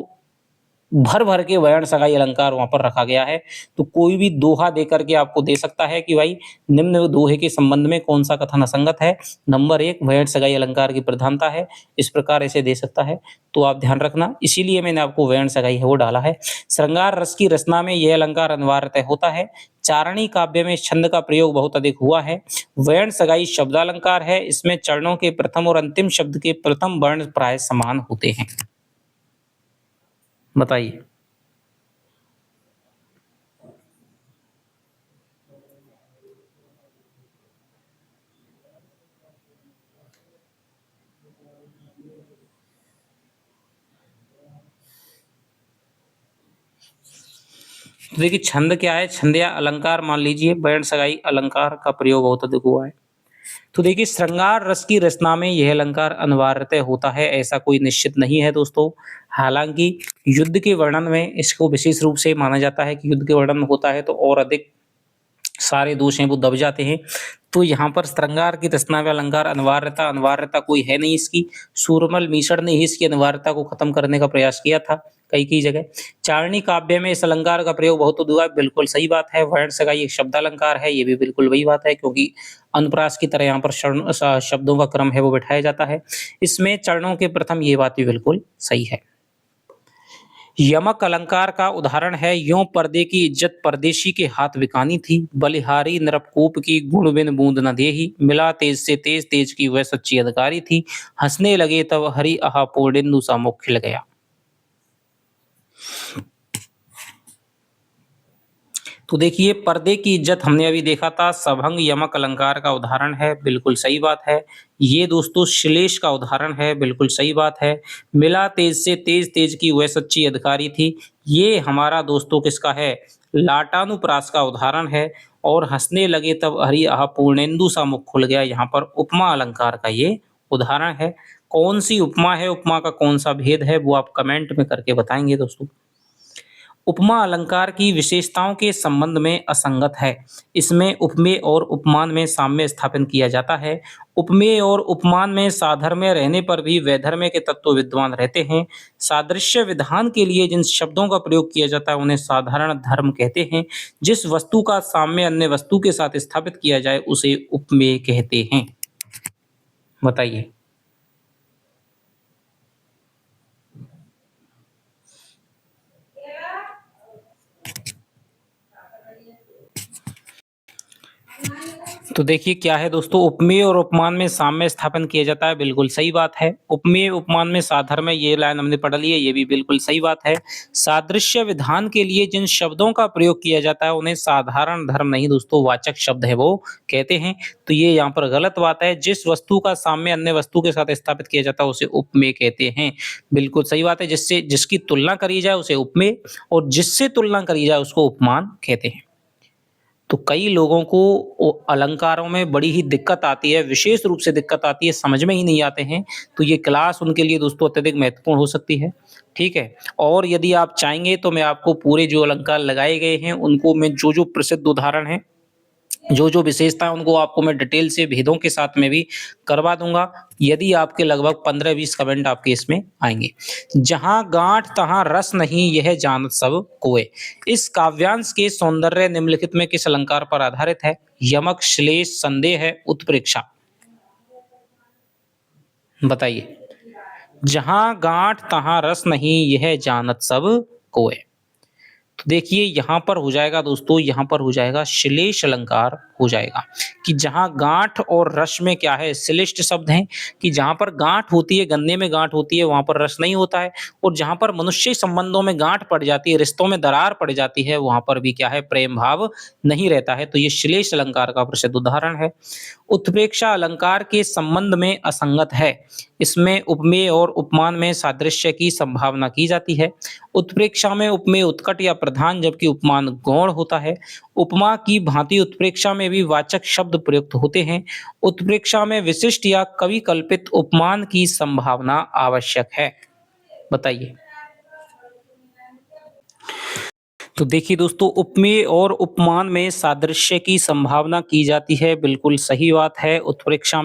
भर भर के वर्ण सगाई अलंकार वहां पर रखा गया है। तो कोई भी दोहा दे करके आपको दे सकता है कि भाई निम्न दोहे के संबंध में कौन सा कथन असंगत है। नंबर एक वर्ण सगाई अलंकार की प्रधानता है, इस प्रकार ऐसे दे सकता है। तो आप ध्यान रखना, इसीलिए मैंने आपको वर्ण सगाई है वो डाला है। श्रृंगार रस की रचना में यह अलंकार अनिवार्यतः होता है। चारणी काव्य में छंद का प्रयोग बहुत अधिक हुआ है। वर्ण सगाई शब्दालंकार है, इसमें चरणों के प्रथम और अंतिम शब्द के प्रथम वर्ण प्राय समान होते हैं। बताइए। तो देखिए छंद क्या है, छंद या अलंकार मान लीजिए वर्ण सगाई अलंकार का प्रयोग बहुत अधिक हुआ है। तो देखिए श्रृंगार रस की रचना में यह अलंकार अनिवार्यतः होता है, ऐसा कोई निश्चित नहीं है दोस्तों। हालांकि युद्ध के वर्णन में इसको विशेष रूप से माना जाता है कि युद्ध के वर्णन में होता है तो और अधिक सारे दोष हैं वो दब जाते हैं। तो यहाँ पर श्रृंगार की रचना में अलंकार अनिवार्यता, अनिवार्यता कोई है नहीं इसकी। सूरमल मीसर ने ही इसकी अनिवार्यता को खत्म करने का प्रयास किया था कई कई जगह। चारणी काव्य में इस अलंकार का प्रयोग बहुत हुआ है, बिल्कुल सही बात है। वर्ण सगाई एक शब्दालंकार है, ये भी बिल्कुल वही बात है क्योंकि अनुप्रास की तरह यहाँ पर शब्दों का क्रम है वो बिठाया जाता है। इसमें चरणों के प्रथम, ये बात भी बिल्कुल सही है। यमक अलंकार का उदाहरण है, यों पर्दे की इज्जत परदेशी के हाथ बिकानी थी, बलिहारी नरपकूप की गुण बिन बूंद न देही, मिला तेज से तेज तेज की वह सच्ची अधिकारी थी, हंसने लगे तब हरि आहा पूर्णेन्दु सा मुख खिल गया। तो देखिए, पर्दे की इज्जत हमने अभी देखा था, सभंग यमक अलंकार का उदाहरण है, बिल्कुल सही बात है। ये दोस्तों श्लेष का उदाहरण है, बिल्कुल सही बात है। मिला तेज से तेज तेज की वह सच्ची अधिकारी थी, ये हमारा दोस्तों किसका है, लाटानुप्रास का उदाहरण है। और हंसने लगे तब हरि आह पूर्णेन्दु सा मुख खुल गया, यहाँ पर उपमा अलंकार का ये उदाहरण है। कौन सी उपमा है, उपमा का कौन सा भेद है, वो आप कमेंट में करके बताएंगे दोस्तों। उपमा अलंकार की विशेषताओं के संबंध में असंगत है। इसमें उपमेय और उपमान में साम्य स्थापन किया जाता है। उपमेय और उपमान में साधर्म्य रहने पर भी वैधर्म्य के तत्व विद्यमान रहते हैं। सादृश्य विधान के लिए जिन शब्दों का प्रयोग किया जाता है उन्हें साधारण धर्म कहते हैं। जिस वस्तु का साम्य अन्य वस्तु के साथ स्थापित किया जाए उसे उपमेय कहते हैं। बताइए। तो देखिए क्या है दोस्तों, उपमेय और उपमान में साम्य स्थापन किया जाता है, बिल्कुल सही बात है। उपमेय उपमान में साधर्म्य, ये लाइन हमने पढ़ ली है, ये भी बिल्कुल सही बात है। सादृश्य विधान के लिए जिन शब्दों का प्रयोग किया जाता है उन्हें साधारण धर्म नहीं दोस्तों, वाचक शब्द है वो कहते हैं। तो ये यहाँ पर गलत बात है। जिस वस्तु का साम्य अन्य वस्तु के साथ स्थापित किया जाता है उसे उपमेय कहते हैं, बिल्कुल सही बात है। जिससे जिसकी तुलना करी जाए उसे उपमेय, और जिससे तुलना करी जाए उसको उपमान कहते हैं। तो कई लोगों को अलंकारों में बड़ी ही दिक्कत आती है, विशेष रूप से दिक्कत आती है, समझ में ही नहीं आते हैं। तो ये क्लास उनके लिए दोस्तों अत्यधिक महत्वपूर्ण हो सकती है, ठीक है। और यदि आप चाहेंगे तो मैं आपको पूरे जो अलंकार लगाए गए हैं उनको मैं जो प्रसिद्ध उदाहरण है, जो विशेषता है उनको आपको मैं डिटेल से भेदों के साथ में भी करवा दूंगा, यदि आपके लगभग 15-20 कमेंट आपके इसमें आएंगे। जहां गांठ तहां रस नहीं, यह जानत सब कोय। इस काव्यांश के सौंदर्य निम्नलिखित में किस अलंकार पर आधारित है? यमक, श्लेष, संदेह है, उत्प्रेक्षा। बताइए। जहां गांठ तहां रस नहीं, यह जानत सब कोय। तो देखिए यहाँ पर हो जाएगा दोस्तों, यहाँ पर हो जाएगा श्लेष अलंकार हो जाएगा, कि जहाँ गांठ और रस में क्या है, श्लिष्ट शब्द हैं, कि जहाँ पर गांठ होती है, गन्ने में गांठ होती है, वहां पर रस नहीं होता है। और जहाँ पर मनुष्य संबंधों में गांठ पड़ जाती है, रिश्तों में दरार पड़ जाती है, वहां पर भी क्या है, प्रेम भाव नहीं रहता है। तो ये श्लेष अलंकार का प्रसिद्ध उदाहरण है। उत्प्रेक्षा अलंकार के संबंध में असंगत है। इसमें उपमेय और उपमान में सादृश्य की संभावना की जाती है। उत्प्रेक्षा में उपमेय उत्कट या प्रधान, जबकि उपमान गौण होता है। उपमा की भांति उत्प्रेक्षा में भी वाचक शब्द प्रयुक्त होते हैं। उत्प्रेक्षा में विशिष्ट या कवि कल्पित उपमान की संभावना आवश्यक है। बताइए। तो देखिए दोस्तों, उपमेय और उपमान में सादृश्य की संभावना की जाती है, बिल्कुल सही बात है। उत्प्रेक्षा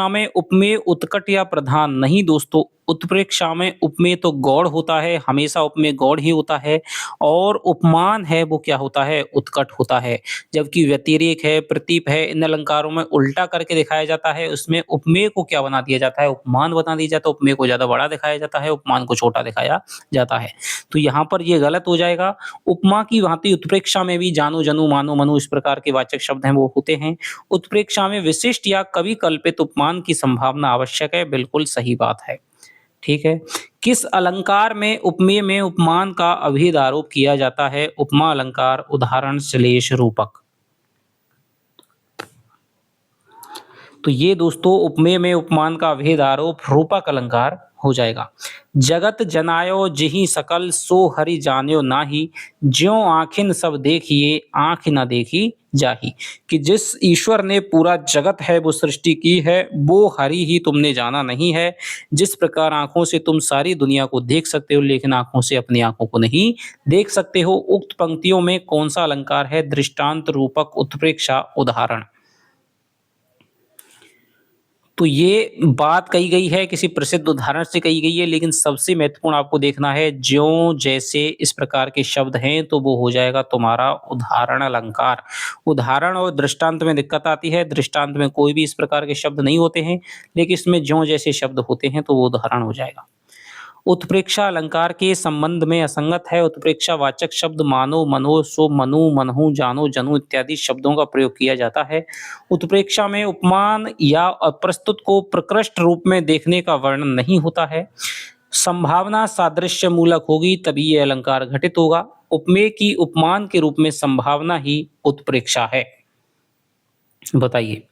में उपमेय उत्कट या प्रधान नहीं दोस्तों, उत्प्रेक्षा में उपमेय तो गौड़ होता है, हमेशा उपमेय गौड़ ही होता है। और उपमान है वो क्या होता है, उत्कट होता है। जबकि व्यतिरेक है, प्रतीप है, इन अलंकारों में उल्टा करके दिखाया जाता है। उसमें उपमेय को क्या बना दिया जाता है, उपमान बना दिया जाता है। उपमेय को ज्यादा बड़ा दिखाया जाता है, उपमान को छोटा दिखाया जाता है। तो यहाँ पर ये गलत हो जाएगा। उपमा की भांति उत्प्रेक्षा में भी जानो, जनु, मानो, मनु इस प्रकार के वाचक शब्द हैं वो होते हैं। उत्प्रेक्षा में विशिष्ट या कवि कल्पित उपमान की संभावना आवश्यक है, बिल्कुल सही बात है, ठीक है। किस अलंकार में उपमेय में उपमान का अभेद आरोप किया जाता है? उपमा अलंकार, उदाहरण श्लेष, रूपक। तो ये दोस्तों उपमेय में उपमान का अभेद आरोप रूपक अलंकार हो जाएगा। जगत जनायो जिहि सकल, सो हरि जान्यो नाही, ज्यों आँखिन सब देखिए, आँख न देखी जाही। कि जिस ईश्वर ने पूरा जगत है वो सृष्टि की है, वो हरि ही तुमने जाना नहीं है। जिस प्रकार आंखों से तुम सारी दुनिया को देख सकते हो लेकिन आंखों से अपनी आंखों को नहीं देख सकते हो। उक्त पंक्तियों में कौन सा अलंकार है? दृष्टांत, रूपक, उत्प्रेक्षा, उदाहरण। तो ये बात कही गई है किसी प्रसिद्ध उदाहरण से कही गई है, लेकिन सबसे महत्वपूर्ण आपको देखना है, ज्यों, जैसे इस प्रकार के शब्द हैं तो वो हो जाएगा तुम्हारा उदाहरण अलंकार। उदाहरण और दृष्टांत में दिक्कत आती है, दृष्टांत में कोई भी इस प्रकार के शब्द नहीं होते हैं, लेकिन इसमें ज्यों जैसे शब्द होते हैं तो वो उदाहरण हो जाएगा। उत्प्रेक्षा अलंकार के संबंध में असंगत है। उत्प्रेक्षा वाचक शब्द मानो, मनो, सो, मनु, मनहु, जानो, जनु इत्यादि शब्दों का प्रयोग किया जाता है। उत्प्रेक्षा में उपमान या प्रस्तुत को प्रकृष्ट रूप में देखने का वर्णन नहीं होता है। संभावना सादृश्य मूलक होगी तभी यह अलंकार घटित होगा। उपमेय की उपमान के रूप में संभावना ही उत्प्रेक्षा है। बताइए।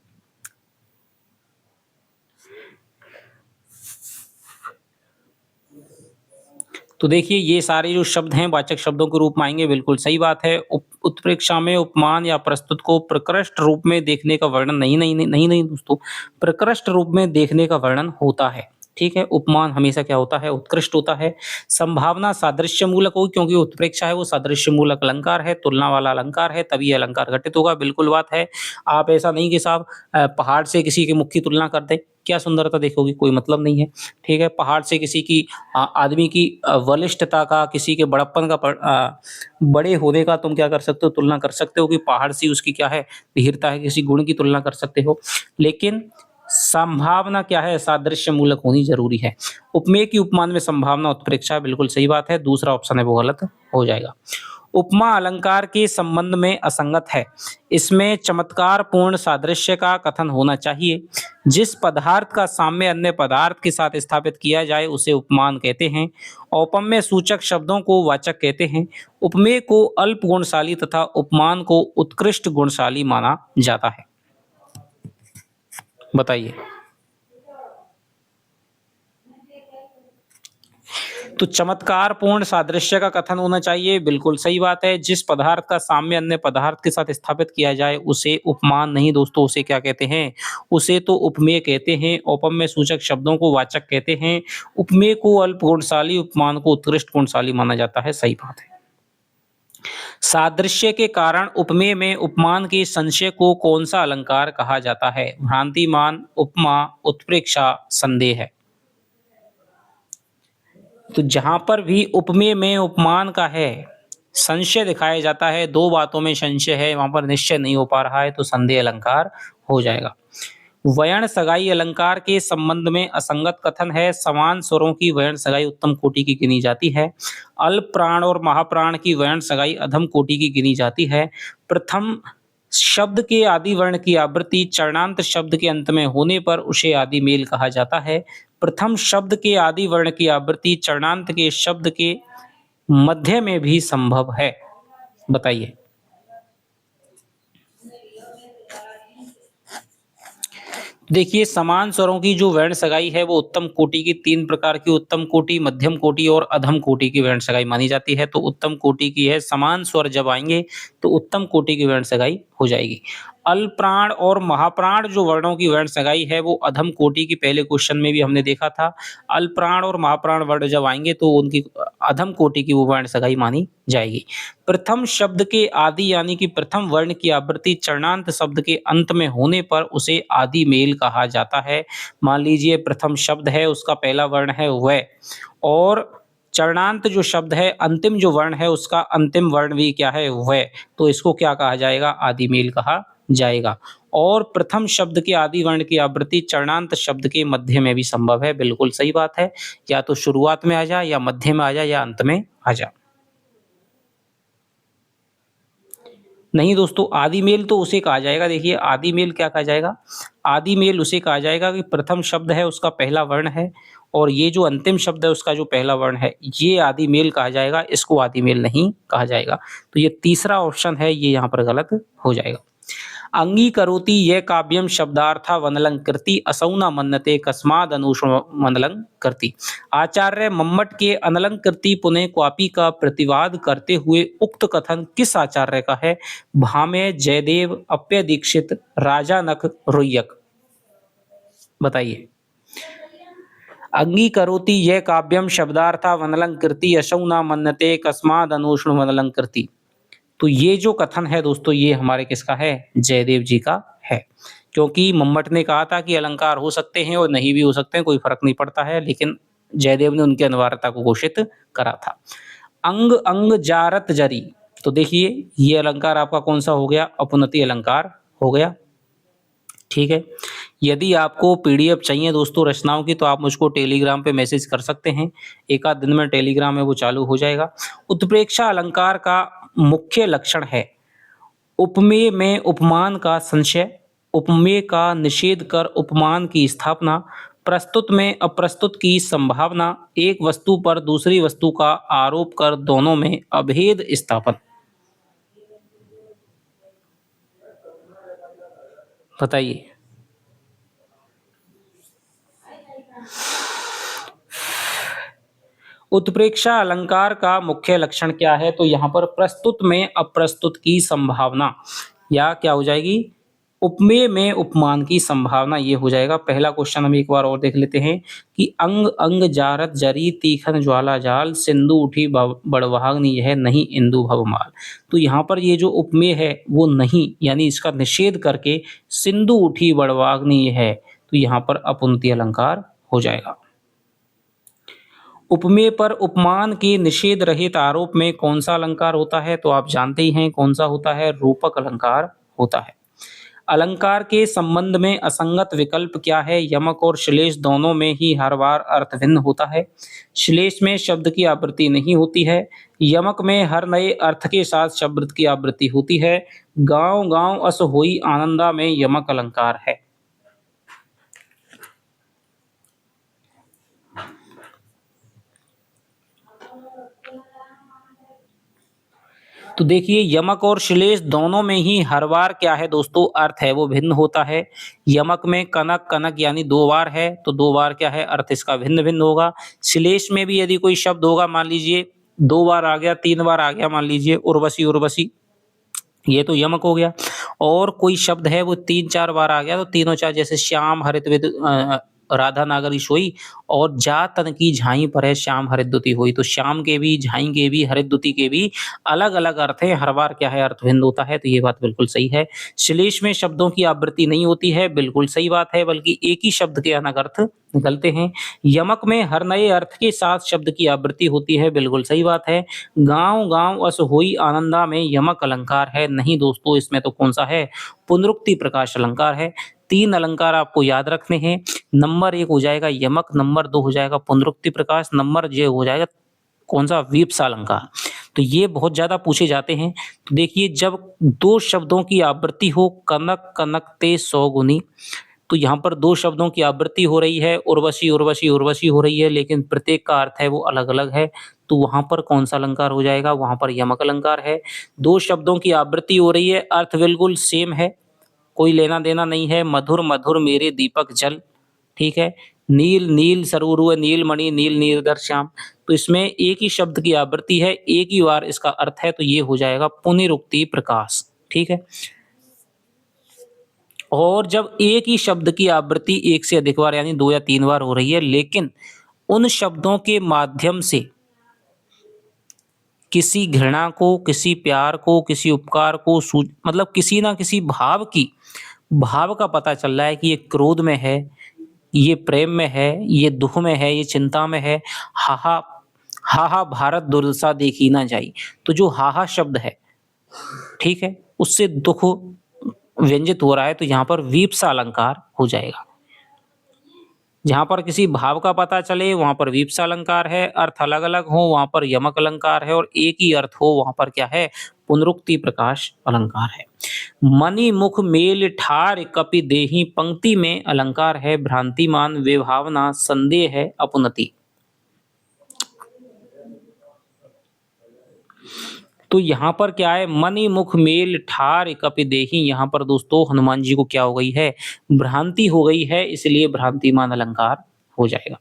तो देखिए ये सारे जो शब्द हैं वाचक शब्दों के रूप में आएंगे, बिल्कुल सही बात है। उत्प्रेक्षा में उपमान या प्रस्तुत को प्रकृष्ट रूप में देखने का वर्णन नहीं दोस्तों, प्रकृष्ट रूप में देखने का वर्णन होता है। ठीक है, उपमान हमेशा क्या होता है, उत्कृष्ट होता है। संभावना सादृश्य मूलक हो, क्योंकि उत्प्रेक्षा है वो सादृश्य मूलक अलंकार है, तुलना वाला अलंकार है, तभी अलंकार घटित होगा। बिल्कुल बात है। आप ऐसा नहीं कि साहब पहाड़ से किसी के मुख की तुलना कर दे, क्या सुंदरता देखोगी, कोई मतलब नहीं है। ठीक है, पहाड़ से किसी की आदमी की वलिष्ठता का, किसी के बड़प्पन का, बड़े होने का तुम क्या कर सकते हो, तुलना कर सकते हो कि पहाड़ से उसकी क्या है, धीरता है, किसी गुण की तुलना कर सकते हो। लेकिन संभावना क्या है, सादृश्य मूलक होनी जरूरी है। उपमेय की उपमान में संभावना उत्प्रेक्षा, बिल्कुल सही बात है। दूसरा ऑप्शन है वो गलत हो जाएगा। उपमा अलंकार के संबंध में असंगत है। इसमें चमत्कार पूर्ण सादृश्य का कथन होना चाहिए। जिस पदार्थ का साम्य अन्य पदार्थ के साथ स्थापित किया जाए उसे उपमान कहते हैं। औपम्य सूचक शब्दों को वाचक कहते हैं। उपमेय को अल्प गुणशाली तथा उपमान को उत्कृष्ट गुणशाली माना जाता है। बताइए। तो चमत्कार पूर्ण सादृश्य का कथन होना चाहिए, बिल्कुल सही बात है। जिस पदार्थ का साम्य अन्य पदार्थ के साथ स्थापित किया जाए उसे उपमान नहीं दोस्तों, उसे क्या कहते हैं, उसे तो उपमेय कहते हैं। औपम्य सूचक शब्दों को वाचक कहते हैं। उपमेय को अल्प गुणशाली, उपमान को उत्कृष्ट गुणशाली माना जाता है। सही बात है। सादृश्य के कारण उपमेय में उपमान के संशय को कौन सा अलंकार कहा जाता है? भ्रांतिमान, उपमा, उत्प्रेक्षा, संदेह। तो जहां पर भी उपमेय में उपमान का है संशय दिखाया जाता है, दो बातों में संशय है, वहां पर निश्चय नहीं हो पा रहा है, तो संदेह अलंकार हो जाएगा। वयण सगाई अलंकार के संबंध में असंगत कथन है। समान स्वरों की वयण सगाई उत्तम कोटि की गिनी जाती है। अल्प प्राण और महाप्राण की वयण सगाई अधम कोटि की गिनी जाती है। प्रथम शब्द के आदि वर्ण की आवृत्ति चरणांत शब्द के अंत में होने पर उसे आदि मेल कहा जाता है। प्रथम शब्द के आदि वर्ण की आवृत्ति चरणांत के शब्द के मध्य में भी संभव है। बताइए। देखिए समान स्वरों की जो वर्ण सगाई है वो उत्तम कोटि की, तीन प्रकार की, उत्तम कोटि, मध्यम कोटि और अधम कोटि की वर्ण सगाई मानी जाती है। तो उत्तम कोटि की है, समान स्वर जब आएंगे तो उत्तम कोटि की वर्ण सगाई हो जाएगी। अल्पप्राण और महाप्राण जो वर्णों की वर्ण सगाई है वो अधम कोटि की, पहले क्वेश्चन में भी हमने देखा था। अल्पप्राण और महाप्राण वर्ण जब आएंगे तो उनकी अधम कोटि की वो वर्ण सगाई मानी जाएगी। प्रथम शब्द के आदि यानी कि प्रथम वर्ण की आवृत्ति चरणांत शब्द के अंत में होने पर उसे आदि मेल कहा जाता है। मान लीजिए प्रथम शब्द है उसका पहला वर्ण है वह, और चरणांत जो शब्द है अंतिम जो वर्ण है उसका अंतिम वर्ण भी क्या है वह, तो इसको क्या कहा जाएगा, आदि मेल कहा जाएगा। और प्रथम शब्द के आदि वर्ण की आवृत्ति चरणांत शब्द के मध्य में भी संभव है। बिल्कुल सही बात है, या तो शुरुआत में आ जा, या मध्य में आ जा, या अंत में आ जा। नहीं दोस्तों, आदि मेल तो उसे कहा जाएगा, देखिए आदि मेल क्या कहा जाएगा, आदि मेल उसे कहा जाएगा कि प्रथम शब्द है उसका पहला वर्ण है और ये जो अंतिम शब्द है उसका जो पहला वर्ण है, ये आदि मेल कहा जाएगा, इसको आदि मेल नहीं कहा जाएगा। तो ये तीसरा ऑप्शन है, ये यहाँ पर गलत हो जाएगा। अंगीकरोति ये काव्यम शब्दार्था वनलं कृति असौ न मन्यते कस्माद अनुष्मनलं कृति। आचार्य मम्मट के अनलंकृति पुनः क्वापी का प्रतिवाद करते हुए उक्त कथन किस आचार्य का है? भामे, जयदेव, अप्य दीक्षित, राजानक, रुय्यक। बताइए। अंगीकरोति यह काव्यम शब्दार्था वनलं कृति असौ न मन्यते कस्माद अनुष्मनलं कृति। तो ये जो कथन है दोस्तों ये हमारे किसका है, जयदेव जी का है। क्योंकि मम्मट ने कहा था कि अलंकार हो सकते हैं और नहीं भी हो सकते हैं, कोई फर्क नहीं पड़ता है, लेकिन जयदेव ने उनकी अनिवार्यता को घोषित करा था। अंग अंग जारत जरी, तो देखिए ये अलंकार आपका कौन सा हो गया, अपनति अलंकार हो गया। ठीक है, यदि आपको पीडीएफ चाहिए दोस्तों रचनाओं की तो आप मुझको टेलीग्राम पे मैसेज कर सकते हैं। एक आध दिन में टेलीग्राम है वो चालू हो जाएगा। उत्प्रेक्षा अलंकार का मुख्य लक्षण है उपमेय में उपमान का संशय, उपमेय का निषेध कर उपमान की स्थापना, प्रस्तुत में अप्रस्तुत की संभावना, एक वस्तु पर दूसरी वस्तु का आरोप कर दोनों में अभेद स्थापन। बताइए। उत्प्रेक्षा अलंकार का मुख्य लक्षण क्या है? तो यहाँ पर प्रस्तुत में अप्रस्तुत की संभावना, या क्या हो जाएगी उपमेय में उपमान की संभावना, ये हो जाएगा। पहला क्वेश्चन हम एक बार और देख लेते हैं कि अंग अंग जारत जरी तीखन ज्वाला जाल सिंधु उठी बड़वाग्नि यह नहीं इंदु भवमाल। तो यहाँ पर ये जो उपमेय है वो नहीं यानी इसका निषेध करके सिंधु उठी बड़वाग्नि है, तो यहाँ पर अपुंती अलंकार हो जाएगा। उपमेय पर उपमान के निषेध रहित आरोप में कौन सा अलंकार होता है? तो आप जानते ही हैं कौन सा होता है, रूपक अलंकार होता है। अलंकार के संबंध में असंगत विकल्प क्या है? यमक और श्लेष दोनों में ही हर बार अर्थ भिन्न होता है। श्लेष में शब्द की आवृत्ति नहीं होती है। यमक में हर नए अर्थ के साथ शब्द की आवृत्ति होती है। गांव गांव अस होई आनंदा में यमक अलंकार है। तो देखिए यमक और श्लेष दोनों में ही हर बार क्या है दोस्तों, अर्थ है वो भिन्न होता है। यमक में कनक कनक यानी दो बार है तो दो बार क्या है अर्थ इसका भिन्न भिन्न होगा। श्लेष में भी यदि कोई शब्द होगा, मान लीजिए दो बार आ गया, तीन बार आ गया, मान लीजिए उर्वशी उर्वशी, ये तो यमक हो गया। और कोई शब्द है वो तीन चार बार आ गया तो तीनों चार, जैसे श्याम हरित राधा नागरी सोई और जा तन की झाई पर है श्याम हरिद्युति हुई। तो श्याम के भी, झाई के भी, हरिद्युति के भी अलग अलग अर्थ हैं, हर बार क्या है अर्थ भिन्न होता है। तो ये बात बिल्कुल सही है। श्लेष में शब्दों की आवृत्ति नहीं होती है, बिल्कुल सही बात है, बल्कि एक ही शब्द के अनेक अर्थ निकलते हैं। यमक में हर नए अर्थ के साथ शब्द की आवृत्ति होती है, बिल्कुल सही बात है। गांव गांव अस होई आनंदा में यमक अलंकार है, नहीं दोस्तों, इसमें तो कौन सा है, पुनरुक्ति प्रकाश अलंकार है। तीन अलंकार आपको याद रखने हैं। नंबर एक हो जाएगा यमक, नंबर दो हो जाएगा पुनरुक्ति प्रकाश, नंबर जे हो जाएगा कौन सा, वीप्सा अलंकार। तो ये बहुत ज्यादा पूछे जाते हैं। तो देखिए जब दो शब्दों की आवृत्ति हो, कनक कनक ते सौ गुनी, तो यहाँ पर दो शब्दों की आवृत्ति हो रही है, उर्वशी उर्वशी उर्वशी हो रही है, लेकिन प्रत्येक का अर्थ है वो अलग अलग है। तो वहां पर कौन सा अलंकार हो जाएगा, वहां पर यमक अलंकार है। दो शब्दों की आवृत्ति हो रही है, अर्थ बिल्कुल सेम है, कोई लेना देना नहीं है। मधुर मधुर मेरे दीपक जल, ठीक है। नील नील सरोवर नीलमणि नील नीरदर श्याम, तो इसमें एक ही शब्द की आवृत्ति है, एक ही बार इसका अर्थ है, तो ये हो जाएगा पुनरुक्ति प्रकाश, ठीक है। और जब एक ही शब्द की आवृत्ति एक से अधिक बार यानी दो या तीन बार हो रही है, लेकिन उन शब्दों के माध्यम से किसी घृणा को, किसी प्यार को, किसी उपकार को, मतलब किसी ना किसी भाव की, भाव का पता चल रहा है कि ये क्रोध में है, ये प्रेम में है, ये दुख में है, ये चिंता में है। हाहा हाहा भारत दुर्दशा देखी ना जाई, तो जो हाहा शब्द है, ठीक है, उससे दुख व्यंजित हो रहा है, तो यहाँ पर वीप्सा अलंकार हो जाएगा। जहां पर किसी भाव का पता चले वहां पर वीप्सा अलंकार है, अर्थ अलग अलग हो वहां पर यमक अलंकार है, और एक ही अर्थ हो वहां पर क्या है, पुनरुक्ति प्रकाश अलंकार है। मणि मुख मेल ठार कपि देही पंक्ति में अलंकार है भ्रांतिमान विभावना संदेह है अपनति। तो यहाँ पर क्या है, मणि मुख मेल ठार कपि देही, यहाँ पर दोस्तों हनुमान जी को क्या हो गई है, भ्रांति हो गई है, इसलिए भ्रांतिमान अलंकार हो जाएगा।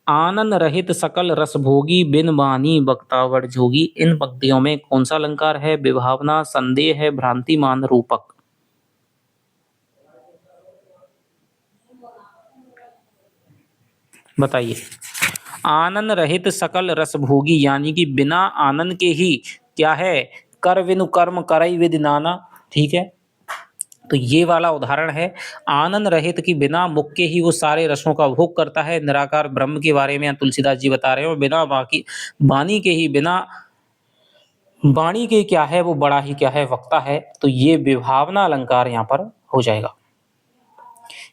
आनंद रहित सकल रस भोगी बिन बानी बक्तावर जोगी, इन पंक्तियों में कौन सा अलंकार है, विभावना, संदेह है, भ्रांतिमान, रूपक। बताइए। आनंद रहित सकल रस भोगी यानी कि बिना आनंद के ही क्या है, कर विनु कर्म करई विधि नाना, ठीक है। तो ये वाला उदाहरण है, आनंद रहित की बिना मुख के ही वो सारे रसों का भोग करता है, निराकार ब्रह्म के बारे में तुलसीदास जी बता रहे हो। बिना बाकी वाणी के ही, बिना वाणी के क्या है, वो बड़ा ही क्या है, वक्ता है। तो ये विभावना अलंकार यहाँ पर हो जाएगा।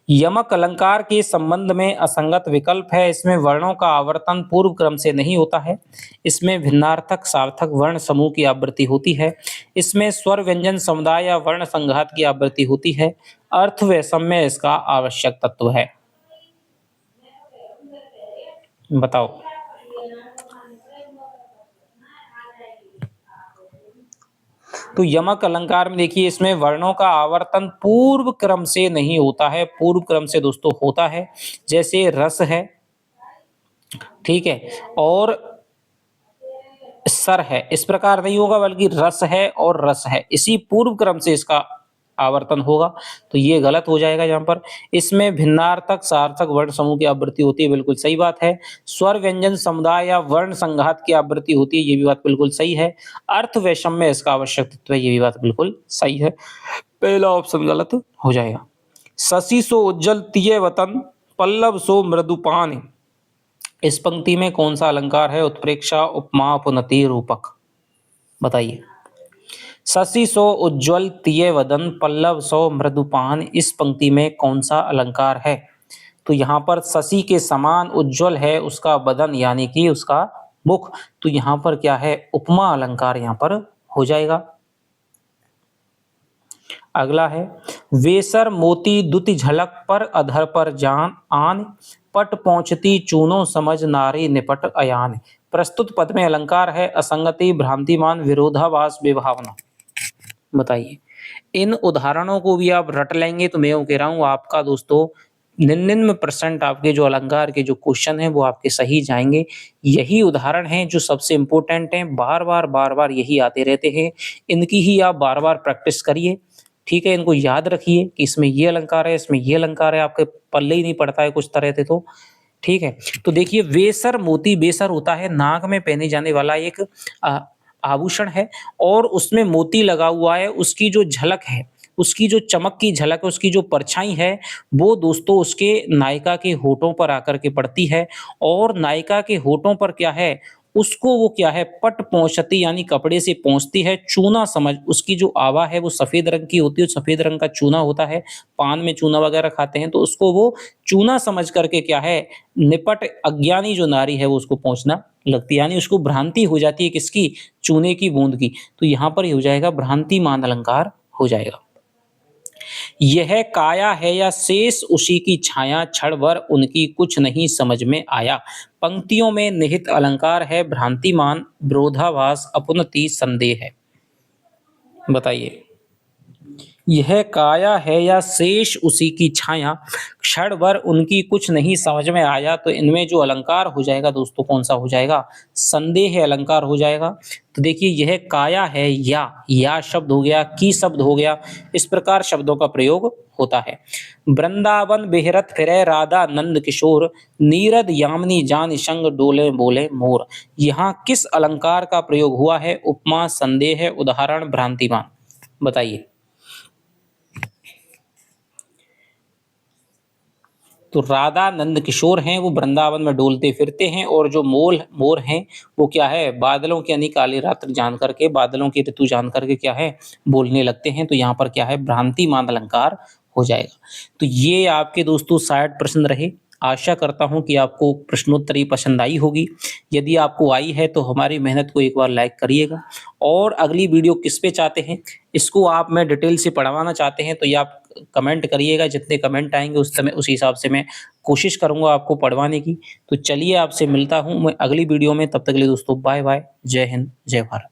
यमक अलंकार के संबंध में असंगत विकल्प है। इसमें वर्णों का आवर्तन पूर्व क्रम से नहीं होता है। इसमें भिन्नार्थक सार्थक वर्ण समूह की आवृत्ति होती है। इसमें स्वर व्यंजन समुदाय या वर्ण संघात की आवृत्ति होती है। अर्थ वैषम्य इसका आवश्यक तत्व है। बताओ। तो यमक अलंकार में देखिए, इसमें वर्णों का आवर्तन पूर्व क्रम से नहीं होता है। पूर्व क्रम से दोस्तों होता है, जैसे रस है, ठीक है, और सर है, इस प्रकार नहीं होगा, बल्कि रस है और रस है, इसी पूर्व क्रम से इसका आवर्तन होगा। तो ये गलत हो जाएगा यहाँ पर। इसमें भिन्नार्थक सार्थक वर्ण समूह की आवृत्ति होती है, बिल्कुल सही बात है। स्वर व्यंजन समुदाय या वर्ण संघात की आवृत्ति होती है, ये भी बात बिल्कुल सही है। अर्थ वैषम्य इसका आवश्यक तत्व है, ये भी बात बिल्कुल सही है। पहला ऑप्शन गलत हो जाएगा। शशि सो उज्जवल तीय वतन, पल्लव सो मृदुपान, इस पंक्ति में कौन सा अलंकार है? उत्प्रेक्षा, उपमा, पुनति, रूपक। बताइए। शशि सो उज्ज्वल तीय वदन, पल्लव सो मृदुपान, इस पंक्ति में कौन सा अलंकार है? तो यहाँ पर शशि के समान उज्ज्वल है उसका बदन, यानी कि उसका मुख। तो यहाँ पर क्या है? उपमा अलंकार यहाँ पर हो जाएगा। अगला है, वेसर मोती दुति झलक पर, अधर पर जान आन, पट पहुंचती चूनो समझ नारी निपट अयान। प्रस्तुत पद में अलंकार है असंगति, भ्रांतिमान, विरोधाभास, विभावना। बताइए। इन उदाहरणों को भी आप रट लेंगे तो मैं कह रहा हूं आपका दोस्तों 99% आपके जो अलंकार के जो क्वेश्चन हैं वो आपके सही जाएंगे। यही उदाहरण हैं जो सबसे इम्पोर्टेंट हैं, बार बार यही आते रहते हैं, इनकी ही आप बार बार प्रैक्टिस करिए, ठीक है। इनको याद रखिए कि इसमें ये अलंकार है, इसमें ये अलंकार है, आपके पल्ले ही नहीं पड़ता है कुछ तरह से, तो ठीक है। तो देखिए, वेसर मोती, बेसर होता है नाक में पहने जाने वाला एक आभूषण है, और उसमें मोती लगा हुआ है, उसकी जो झलक है, उसकी जो चमक की झलक है, उसकी जो परछाई है, वो दोस्तों उसके नायिका के होठों पर आकर के पड़ती है, और नायिका के होठों पर क्या है, उसको वो क्या है, पट पहुंचती यानी कपड़े से पहुंचती है, चूना समझ, उसकी जो आवा है वो सफेद रंग की होती है, सफेद रंग का चूना होता है, पान में चूना वगैरह खाते हैं, तो उसको वो चूना समझ करके क्या है, निपट अज्ञानी जो नारी है वो उसको पहुंचना लगती है, यानी उसको भ्रांति हो जाती है किसकी? चूने की बूंद की। तो यहाँ पर ही हो जाएगा भ्रांतिमान अलंकार हो जाएगा। यह काया है या शेष उसी की छाया, क्षण भर उनकी कुछ नहीं समझ में आया। पंक्तियों में निहित अलंकार है भ्रांतिमान, विरोधाभास, अपनति, संदेह है। बताइए। यह काया है या शेष उसी की छाया, क्षण भर उनकी कुछ नहीं समझ में आया, तो इनमें जो अलंकार हो जाएगा दोस्तों कौन सा हो जाएगा? संदेह अलंकार हो जाएगा। तो देखिए, यह काया है, या शब्द हो गया, की शब्द हो गया, इस प्रकार शब्दों का प्रयोग होता है। वृंदावन बिहरत फिरे राधा नंद किशोर, नीरद यामिनी जान संग डोले बोले मोर। यहाँ किस अलंकार का प्रयोग हुआ है? उपमा, संदेह, उदाहरण, भ्रांतिमान। बताइए। तो राधा नंद किशोर हैं, वो वृंदावन में डोलते फिरते हैं, और जो मोर हैं वो क्या है, बादलों की यानी काली रात्रि जान करके, बादलों की ऋतु जान करके क्या है, बोलने लगते हैं। तो यहाँ पर क्या है, भ्रांतिमान अलंकार हो जाएगा। तो ये आपके दोस्तों 60 प्रश्न रहे। आशा करता हूँ कि आपको प्रश्नोत्तरी पसंद आई होगी। यदि आपको आई है तो हमारी मेहनत को एक बार लाइक करिएगा, और अगली वीडियो किस पे चाहते हैं, इसको आप मैं डिटेल से पढ़वाना चाहते हैं तो ये आप कमेंट करिएगा। जितने कमेंट आएंगे उस समय उस हिसाब से मैं कोशिश करूंगा आपको पढ़वाने की। तो चलिए, आपसे मिलता हूं मैं अगली वीडियो में, तब तक के लिए दोस्तों बाय बाय, जय हिंद, जय भारत।